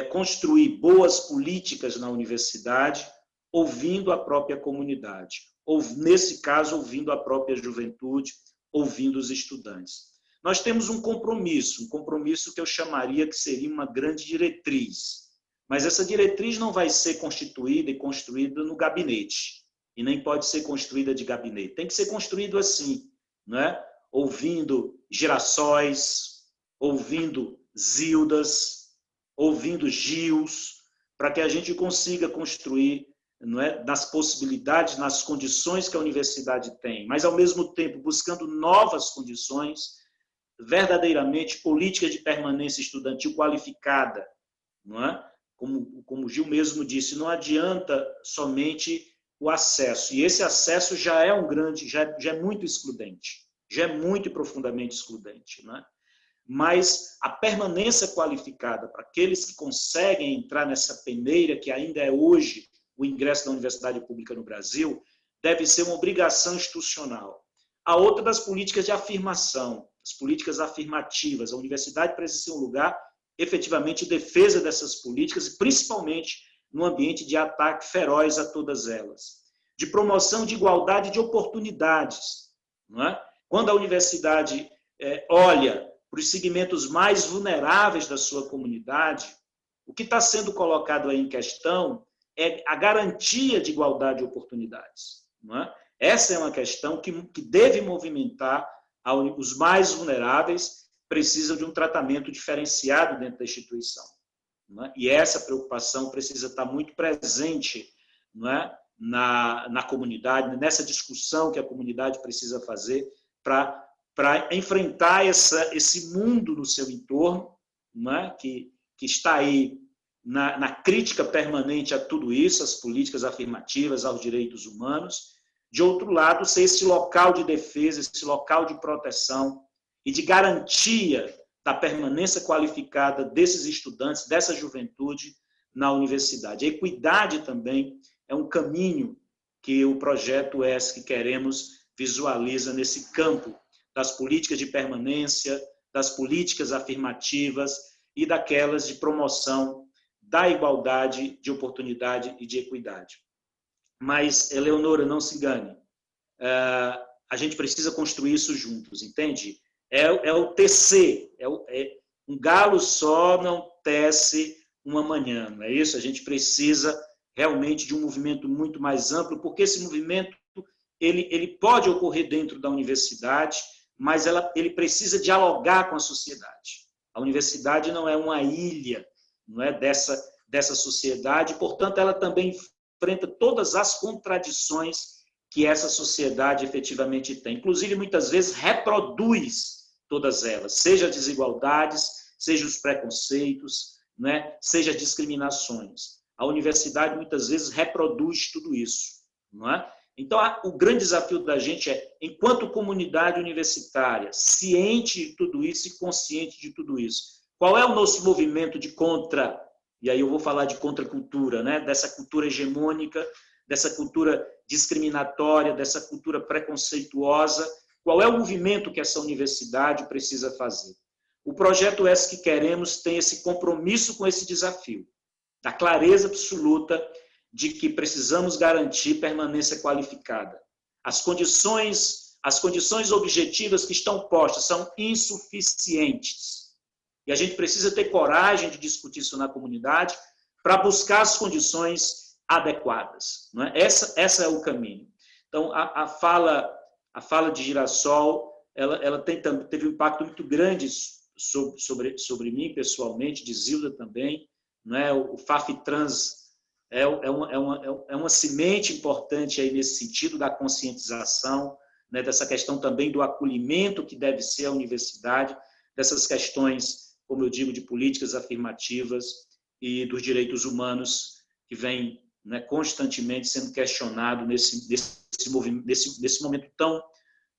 construir boas políticas na universidade ouvindo a própria comunidade, ou, nesse caso, ouvindo a própria juventude, ouvindo os estudantes. Nós temos um compromisso que eu chamaria que seria uma grande diretriz, Mas essa diretriz não vai ser constituída e construída no gabinete, e nem pode ser construída de gabinete. Tem que ser construído assim, né? Ouvindo Girassóis, ouvindo Zildas, ouvindo Gils, para que a gente consiga construir, não é, nas possibilidades, nas condições que a universidade tem, mas, ao mesmo tempo, buscando novas condições, verdadeiramente política de permanência estudantil qualificada, não é? Como o Gil mesmo disse, não adianta somente o acesso, e esse acesso já é já é muito excludente, já é muito e profundamente excludente, não é? Mas a permanência qualificada para aqueles que conseguem entrar nessa peneira que ainda é hoje o ingresso da universidade pública no Brasil, deve ser uma obrigação institucional. A outra das políticas de afirmação, as políticas afirmativas. A universidade precisa ser um lugar, efetivamente, de defesa dessas políticas, e principalmente no ambiente de ataque feroz a todas elas. De promoção de igualdade de oportunidades. Não é? Quando a universidade olha para os segmentos mais vulneráveis da sua comunidade, o que está sendo colocado aí em questão é a garantia de igualdade de oportunidades. Não é? Essa é uma questão que deve movimentar os mais vulneráveis, precisam de um tratamento diferenciado dentro da instituição. Não é? E essa preocupação precisa estar muito presente, não é, na comunidade, nessa discussão que a comunidade precisa fazer para enfrentar esse mundo no seu entorno, não é, que está aí na crítica permanente a tudo isso, às políticas afirmativas, aos direitos humanos. De outro lado, ser esse local de defesa, esse local de proteção e de garantia da permanência qualificada desses estudantes, dessa juventude na universidade. A equidade também é um caminho que o projeto ESC que queremos visualiza nesse campo das políticas de permanência, das políticas afirmativas e daquelas de promoção da igualdade de oportunidade e de equidade. Mas, Eleonora, não se engane, a gente precisa construir isso juntos, entende? É o tecer, um galo só não tece uma manhã, não é isso? A gente precisa realmente de um movimento muito mais amplo, porque esse movimento ele pode ocorrer dentro da universidade, mas ele precisa dialogar com a sociedade. A universidade não é uma ilha, não é, dessa sociedade, portanto, ela também enfrenta todas as contradições que essa sociedade efetivamente tem. Inclusive, muitas vezes, reproduz todas elas, seja as desigualdades, seja os preconceitos, né, seja as discriminações. A universidade, muitas vezes, reproduz tudo isso. Não é? Então, o grande desafio da gente é, enquanto comunidade universitária, ciente de tudo isso e consciente de tudo isso, qual é o nosso movimento de contra, e aí eu vou falar de contracultura, né? Dessa cultura hegemônica, dessa cultura discriminatória, dessa cultura preconceituosa, qual é o movimento que essa universidade precisa fazer? O projeto ESC que queremos tem esse compromisso com esse desafio, da clareza absoluta de que precisamos garantir permanência qualificada. As condições objetivas que estão postas são insuficientes. E a gente precisa ter coragem de discutir isso na comunidade para buscar as condições adequadas. Não é? Essa é o caminho. Então, a fala de Girassol, ela teve um impacto muito grande sobre mim, pessoalmente, de Zilda também. Não é? O FAFTrans é uma semente importante aí nesse sentido da conscientização, né? Dessa questão também do acolhimento que deve ser a universidade, dessas questões, como eu digo, de políticas afirmativas e dos direitos humanos que vem, né, constantemente sendo questionado nesse momento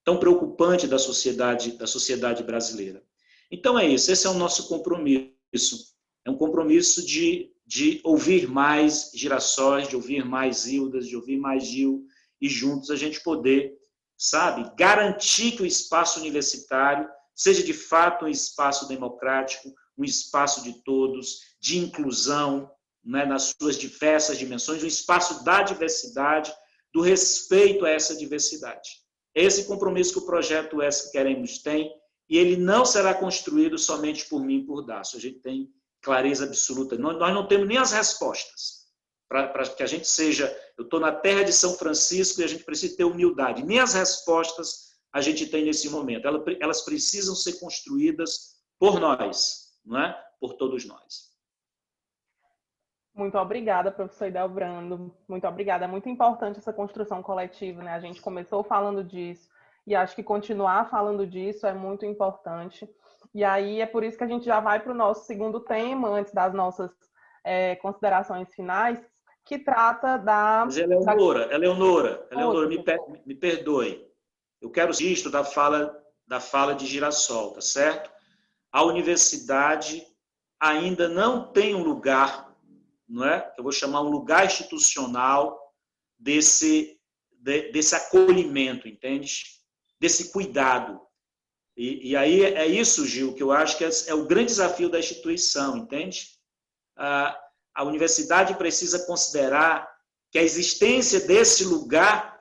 tão preocupante da sociedade brasileira. Então é isso, esse é o nosso compromisso. É um compromisso de ouvir mais Girassóis, de ouvir mais Zildas, de ouvir mais Gil, e juntos a gente poder, sabe, garantir que o espaço universitário seja de fato um espaço democrático, um espaço de todos, de inclusão, né, nas suas diversas dimensões, um espaço da diversidade, do respeito a essa diversidade. Esse compromisso que o projeto ESC Queremos tem, e ele não será construído somente por mim e por Dácio. A gente tem clareza absoluta. Nós não temos nem as respostas para que a gente seja... Eu estou na terra de São Francisco e a gente precisa ter humildade. Nem as respostas a gente tem nesse momento. Elas precisam ser construídas por nós, não é? Por todos nós. Muito obrigada, professor Idelbrando. Muito obrigada. É muito importante essa construção coletiva, né? A gente começou falando disso e acho que continuar falando disso é muito importante. E aí é por isso que a gente já vai para o nosso segundo tema, antes das nossas considerações finais, que trata da... Mas, Eleonora, me perdoe. Eu quero registro da fala de Girassol, tá certo? A universidade ainda não tem um lugar, não é? Eu vou chamar um lugar institucional desse acolhimento, entende? Desse cuidado. E aí é isso, Gil, que eu acho que é o grande desafio da instituição, entende? A universidade precisa considerar que a existência desse lugar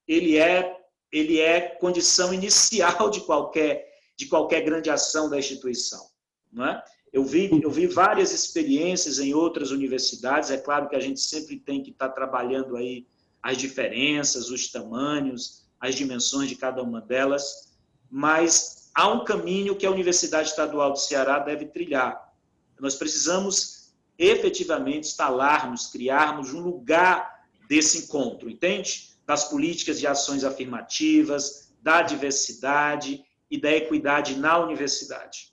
ele é condição inicial de qualquer grande ação da instituição, não é? Eu vi várias experiências em outras universidades. É claro que a gente sempre tem que estar trabalhando aí as diferenças, os tamanhos, as dimensões de cada uma delas, mas há um caminho que a Universidade Estadual do Ceará deve trilhar. Nós precisamos efetivamente instalarmos, criarmos um lugar desse encontro, entende? Das políticas de ações afirmativas, da diversidade e da equidade na universidade.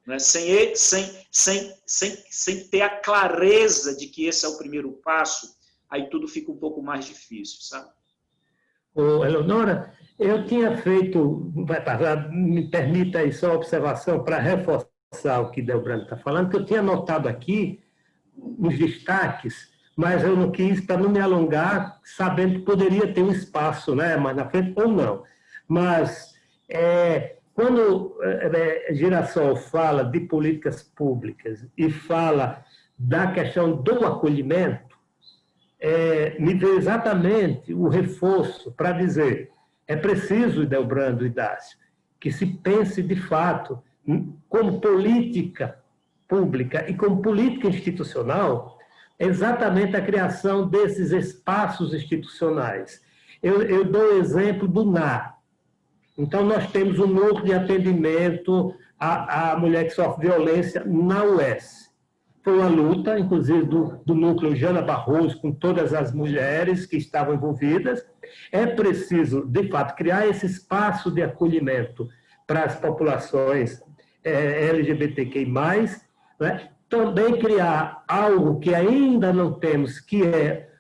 Né? Sem ter a clareza de que esse é o primeiro passo, aí tudo fica um pouco mais difícil, sabe? Ô, Eleonora, eu tinha feito, me permita aí só uma observação para reforçar o que Idelbrando está falando, que eu tinha notado aqui os destaques, mas eu não quis, para não me alongar, sabendo que poderia ter um espaço, né, mais na frente, ou não. Mas, quando Girassol fala de políticas públicas e fala da questão do acolhimento, me veio exatamente o reforço para dizer: é preciso, Idelbrando e Dácio, que se pense de fato como política pública e como política institucional exatamente a criação desses espaços institucionais. Eu dou o exemplo do NAR. Então, nós temos um núcleo de atendimento à mulher que sofre violência na UES. Foi uma luta, inclusive, do núcleo Jana Barroso, com todas as mulheres que estavam envolvidas. É preciso, de fato, criar esse espaço de acolhimento para as populações LGBTQI+, né? Também criar algo que ainda não temos, que é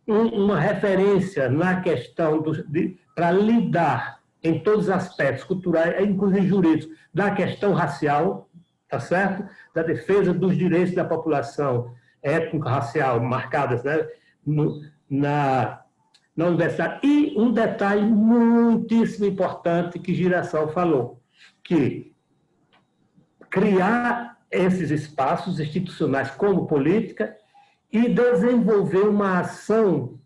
uma referência na questão para lidar em todos os aspectos culturais, inclusive jurídicos, da questão racial, tá certo? Da defesa dos direitos da população étnico-racial marcadas, né, na universidade. E um detalhe muitíssimo importante que Girassol falou, que criar esses espaços institucionais como política e desenvolver uma ação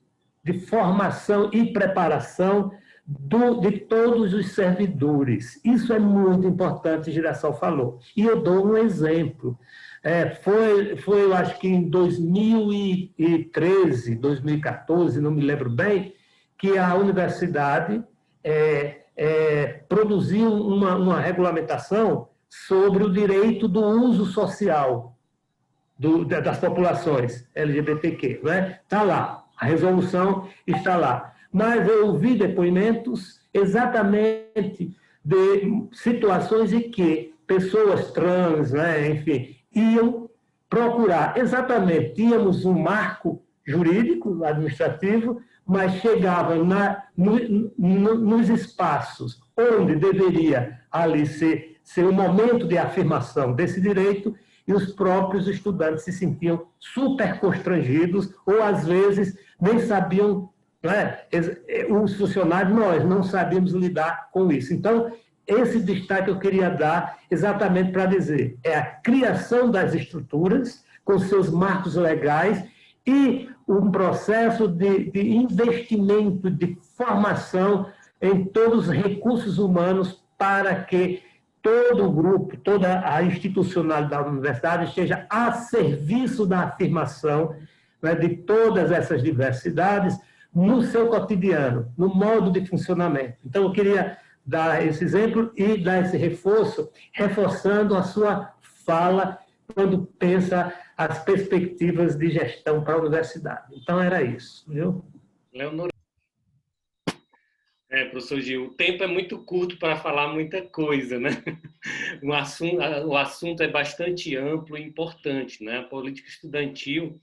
de formação e preparação de todos os servidores. Isso é muito importante, Girassol falou. E eu dou um exemplo. Foi, eu acho que em 2013, 2014, não me lembro bem, que a universidade produziu uma regulamentação sobre o direito do uso social das populações LGBTQ. Né? Está lá, a resolução está lá. Mas eu ouvi depoimentos exatamente de situações em que pessoas trans, né, enfim, iam procurar exatamente, tínhamos um marco jurídico, administrativo, mas chegavam nos espaços onde deveria ali ser um momento de afirmação desse direito, e os próprios estudantes se sentiam super constrangidos, ou às vezes nem sabiam, né? Os funcionários, nós não sabíamos lidar com isso. Então, esse destaque eu queria dar exatamente para dizer, é a criação das estruturas com seus marcos legais e um processo de investimento, de formação em todos os recursos humanos para que todo o grupo, toda a institucionalidade da universidade esteja a serviço da afirmação, né, de todas essas diversidades no seu cotidiano, no modo de funcionamento. Então, eu queria dar esse exemplo e dar esse reforço, reforçando a sua fala quando pensa as perspectivas de gestão para a universidade. Então, era isso, viu? Leonora. Professor Gil, o tempo é muito curto para falar muita coisa, né? O assunto é bastante amplo e importante, né? A política estudantil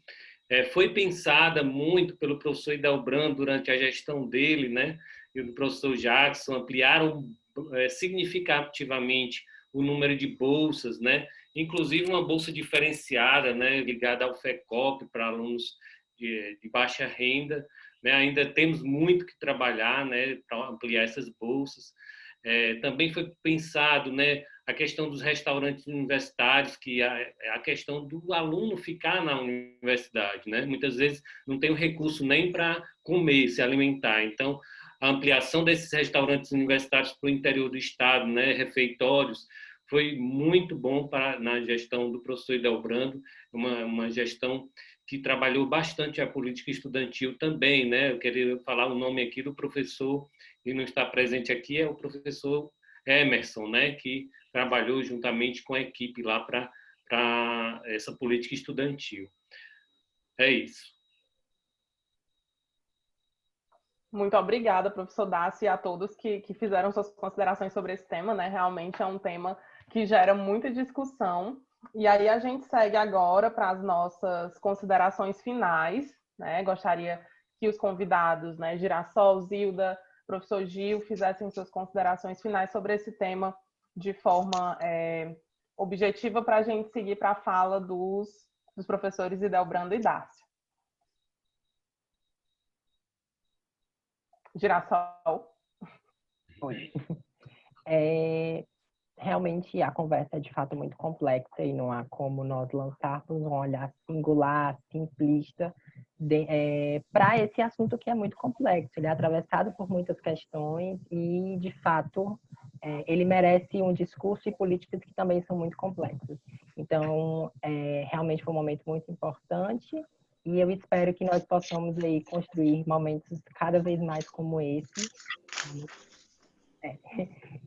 foi pensada muito pelo professor Idelbrando durante a gestão dele, né? E do professor Jackson, ampliaram significativamente o número de bolsas, né? Inclusive uma bolsa diferenciada, né? Ligada ao FECOP para alunos de baixa renda, né? Ainda temos muito que trabalhar, né, para ampliar essas bolsas. Também foi pensado, né, a questão dos restaurantes universitários, que a questão do aluno ficar na universidade, né? Muitas vezes não tem o recurso nem para comer, se alimentar. Então, a ampliação desses restaurantes universitários para o interior do estado, né, refeitórios, foi muito bom na gestão do professor Idelbrando, uma gestão que trabalhou bastante a política estudantil também, né? Eu queria falar o nome aqui do professor, que não está presente aqui, é o professor Emerson, né? Que trabalhou juntamente com a equipe lá para essa política estudantil. É isso. Muito obrigada, professor Dácio, e a todos que fizeram suas considerações sobre esse tema, né? Realmente é um tema que gera muita discussão. E aí a gente segue agora para as nossas considerações finais, né? Gostaria que os convidados, né, Girassol, Zilda, professor Gil, fizessem suas considerações finais sobre esse tema de forma objetiva para a gente seguir para a fala dos professores Idelbrando e Dácio. Girassol. Oi. Realmente a conversa é de fato muito complexa e não há como nós lançarmos um olhar singular, simplista, para esse assunto que é muito complexo. Ele é atravessado por muitas questões e, de fato, ele merece um discurso e políticas que também são muito complexas. Então, realmente foi um momento muito importante e eu espero que nós possamos aí construir momentos cada vez mais como esse.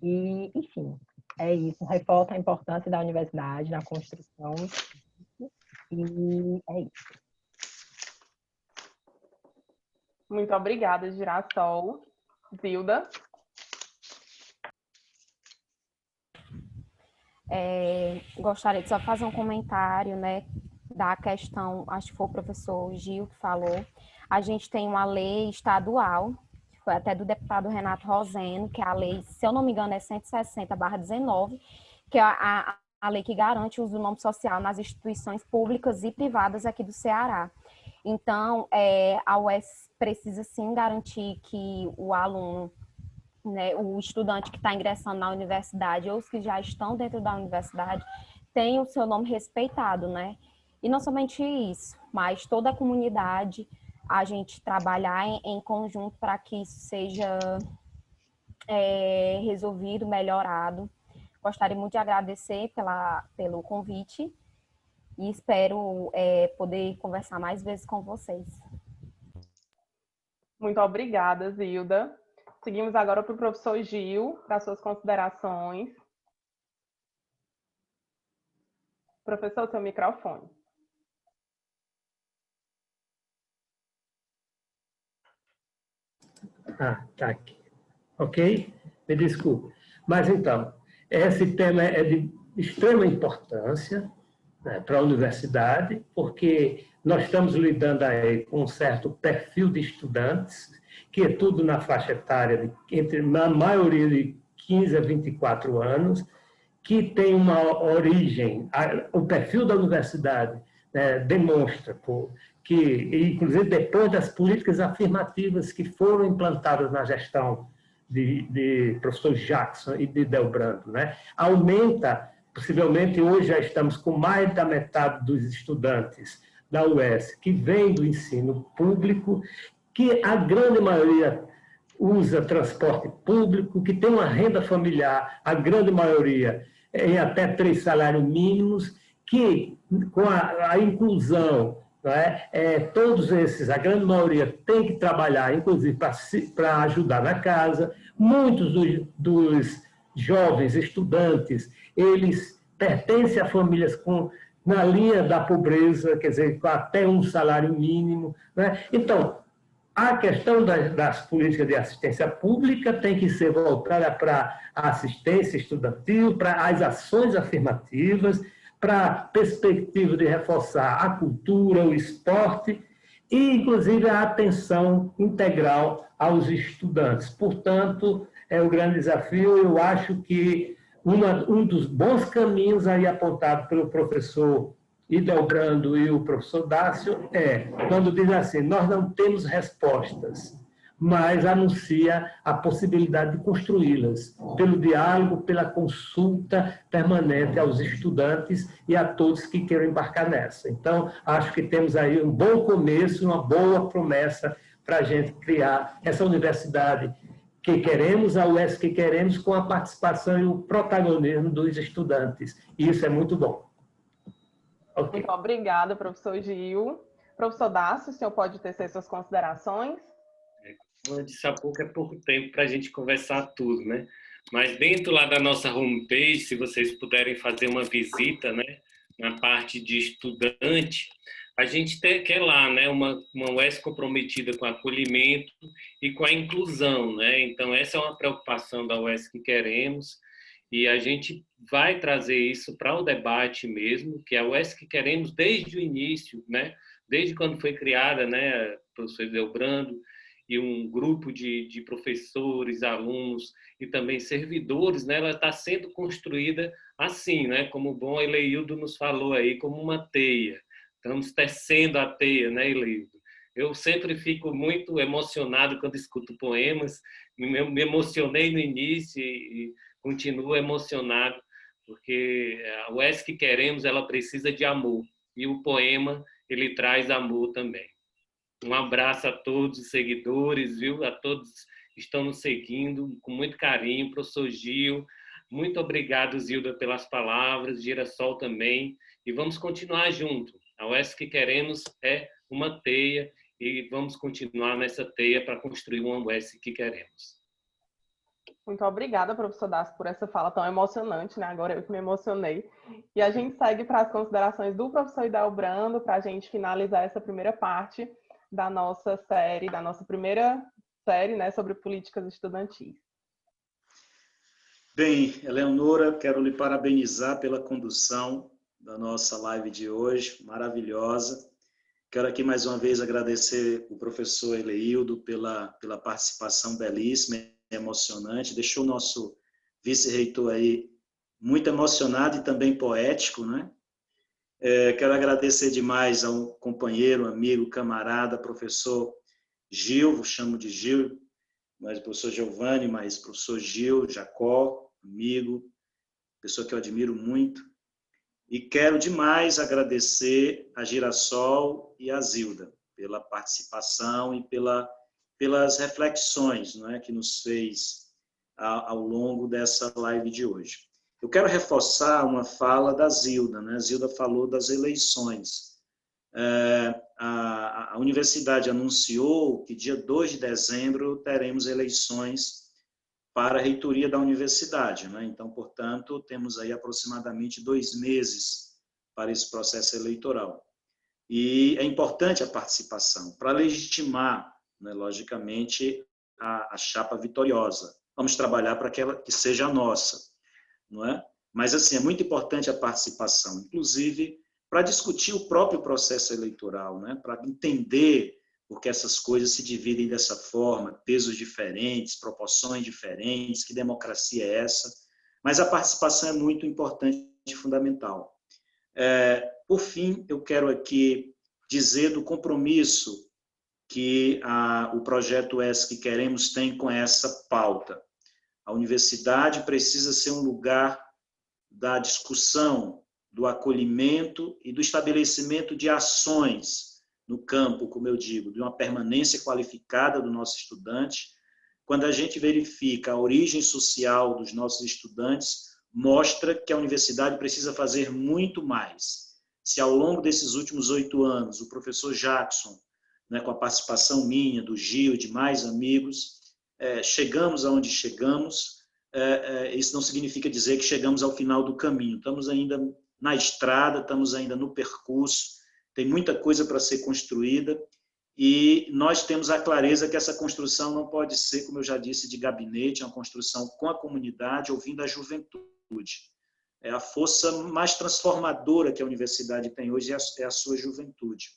E, enfim, é isso. Reforça a importância da universidade na construção e é isso. Muito obrigada, Girassol. Zilda? Gostaria de só fazer um comentário, né, da questão, acho que foi o professor Gil que falou. A gente tem uma lei estadual, que foi até do deputado Renato Roseno, que é a lei, se eu não me engano, é 160/19, que é a lei que garante o uso do nome social nas instituições públicas e privadas aqui do Ceará. Então, a UES precisa sim garantir que o aluno, né, o estudante que está ingressando na universidade ou os que já estão dentro da universidade tenham o seu nome respeitado, né? E não somente isso, mas toda a comunidade, a gente trabalhar em conjunto para que isso seja resolvido, melhorado. Gostaria muito de agradecer pelo convite e espero poder conversar mais vezes com vocês. Muito obrigada, Zilda. Seguimos agora para o professor Gil, para suas considerações. Professor, seu microfone. Tá aqui. Ok? Me desculpe. Mas, então, esse tema é de extrema importância, né, para a universidade, porque nós estamos lidando aí com um certo perfil de estudantes, que é tudo na faixa etária, na maioria de 15 a 24 anos, que tem uma origem, o perfil da universidade, né, demonstra que, inclusive depois das políticas afirmativas que foram implantadas na gestão de professor Jackson e de Idelbrando, né, aumenta, possivelmente hoje já estamos com mais da metade dos estudantes da UES que vem do ensino público, que a grande maioria usa transporte público, que tem uma renda familiar, a grande maioria, em até 3 salários mínimos, que com a inclusão, não é? Todos esses, a grande maioria, tem que trabalhar, inclusive para ajudar na casa. Muitos dos jovens estudantes, eles pertencem a famílias na linha da pobreza, quer dizer, com até 1 salário mínimo. Né? Então, a questão das políticas de assistência pública tem que ser voltada para a assistência estudantil, para as ações afirmativas, para a perspectiva de reforçar a cultura, o esporte e, inclusive, a atenção integral aos estudantes. Portanto, é um grande desafio. Eu acho que um dos bons caminhos aí apontado pelo professor Hildebrando e o professor Dácio quando diz assim, nós não temos respostas, mas anuncia a possibilidade de construí-las, pelo diálogo, pela consulta permanente aos estudantes e a todos que queiram embarcar nessa. Então, acho que temos aí um bom começo, uma boa promessa para a gente criar essa universidade que queremos, a UESC que queremos, com a participação e o protagonismo dos estudantes. E isso é muito bom. Okay. Muito obrigada, professor Gil. Professor Dácio, o senhor pode tecer suas considerações? Como eu disse há pouco, é pouco tempo para a gente conversar tudo, né? Mas dentro lá da nossa homepage, se vocês puderem fazer uma visita, né, na parte de estudante, a gente quer lá, né, uma UESC comprometida com o acolhimento e com a inclusão, né? Então, essa é uma preocupação da UESC que queremos. E a gente vai trazer isso para o debate mesmo, que é a UESC que queremos desde o início, né? Desde quando foi criada, né, professor Hildebrando, e um grupo de professores, alunos e também servidores, né? Ela está sendo construída assim, né? Como o bom Eleildo nos falou aí, como uma teia. Estamos tecendo a teia, né, Eleildo? Eu sempre fico muito emocionado quando escuto poemas, me emocionei no início e continuo emocionado, porque a UESC que queremos, ela precisa de amor, e o poema, ele traz amor também. Um abraço a todos os seguidores, viu? A todos que estão nos seguindo, com muito carinho, professor Gil, muito obrigado, Zilda, pelas palavras, Girassol também, e vamos continuar junto. A UESC que queremos é uma teia, e vamos continuar nessa teia para construir uma UESC que queremos. Muito obrigada, professor Dácio, por essa fala tão emocionante, né? Agora eu que me emocionei. E a gente segue para as considerações do professor Hildebrando, para a gente finalizar essa primeira parte da nossa série, da nossa primeira série, né, sobre políticas estudantis. Bem, Eleonora, quero lhe parabenizar pela condução da nossa live de hoje, maravilhosa. Quero aqui mais uma vez agradecer o professor Eleildo pela participação belíssima, emocionante, deixou o nosso vice-reitor aí muito emocionado e também poético, né? Quero agradecer demais ao companheiro, amigo, camarada, professor Gil, vou chamo de Gil, mas professor Giovanni, mas professor Gil, Jacó, amigo, pessoa que eu admiro muito. E quero demais agradecer a Girassol e a Zilda pela participação e pelas reflexões, não é, que nos fez ao longo dessa live de hoje. Eu quero reforçar uma fala da Zilda, né? A Zilda falou das eleições. A universidade anunciou que dia 2 de dezembro teremos eleições para a reitoria da universidade, né? Então, portanto, temos aí aproximadamente 2 meses para esse processo eleitoral. E é importante a participação para legitimar, né, logicamente, a chapa vitoriosa. Vamos trabalhar para que seja a nossa, não é? Mas, assim, é muito importante a participação, inclusive para discutir o próprio processo eleitoral, né? Para entender por que essas coisas se dividem dessa forma, pesos diferentes, proporções diferentes, que democracia é essa. Mas a participação é muito importante e fundamental. Por fim, eu quero aqui dizer do compromisso que o projeto UESC que queremos tem com essa pauta. A universidade precisa ser um lugar da discussão, do acolhimento e do estabelecimento de ações no campo, como eu digo, de uma permanência qualificada do nosso estudante, quando a gente verifica a origem social dos nossos estudantes, mostra que a universidade precisa fazer muito mais. Se ao longo desses últimos 8 anos, o professor Jackson, né, com a participação minha, do Gil, de mais amigos, chegamos aonde chegamos, isso não significa dizer que chegamos ao final do caminho. Estamos ainda na estrada, estamos ainda no percurso, tem muita coisa para ser construída, e nós temos a clareza que essa construção não pode ser, como eu já disse, de gabinete, é uma construção com a comunidade, ouvindo a juventude. É a força mais transformadora que a universidade tem hoje, é a sua juventude.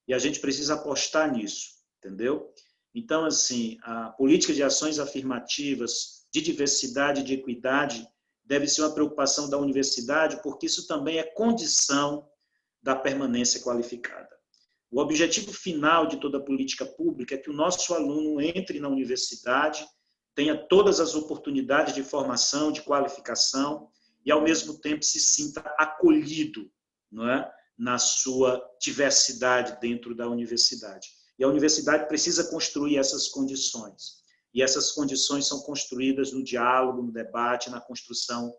E a gente precisa apostar nisso, entendeu? Então, assim, a política de ações afirmativas, de diversidade e de equidade, deve ser uma preocupação da universidade, porque isso também é condição da permanência qualificada. O objetivo final de toda política pública é que o nosso aluno entre na universidade, tenha todas as oportunidades de formação, de qualificação, e, ao mesmo tempo, se sinta acolhido, não é? Na sua diversidade dentro da universidade. E a universidade precisa construir essas condições. E essas condições são construídas no diálogo, no debate, na construção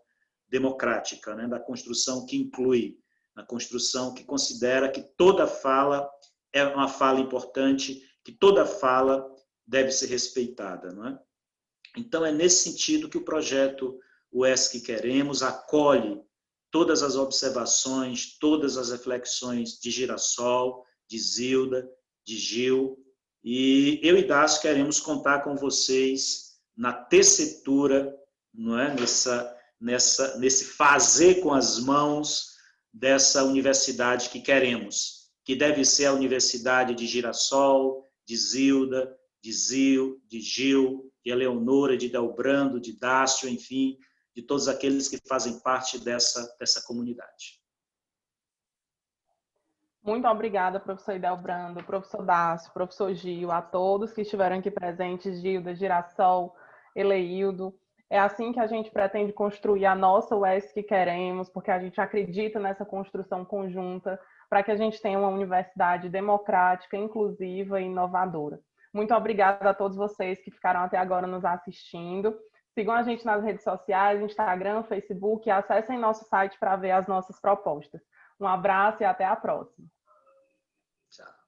democrática, né? Da construção que inclui, na construção que considera que toda fala é uma fala importante, que toda fala deve ser respeitada, não é? Então, é nesse sentido que o projeto UESC Queremos acolhe todas as observações, todas as reflexões de Girassol, de Zilda, de Gil, e eu e Dácio queremos contar com vocês na tessitura, não é? Nesse fazer com as mãos dessa universidade que queremos, que deve ser a universidade de Girassol, de Zilda, de Zil, de Gil, de Eleonora, de Delbrando, de Dácio, enfim, de todos aqueles que fazem parte dessa comunidade. Muito obrigada, professor Idelbrando, professor Dácio, professor Gil, a todos que estiveram aqui presentes, Gilda, Girassol, Eleildo. É assim que a gente pretende construir a nossa UESC que queremos, porque a gente acredita nessa construção conjunta para que a gente tenha uma universidade democrática, inclusiva e inovadora. Muito obrigada a todos vocês que ficaram até agora nos assistindo. Sigam a gente nas redes sociais, Instagram, Facebook, e acessem nosso site para ver as nossas propostas. Um abraço e até a próxima. Tchau.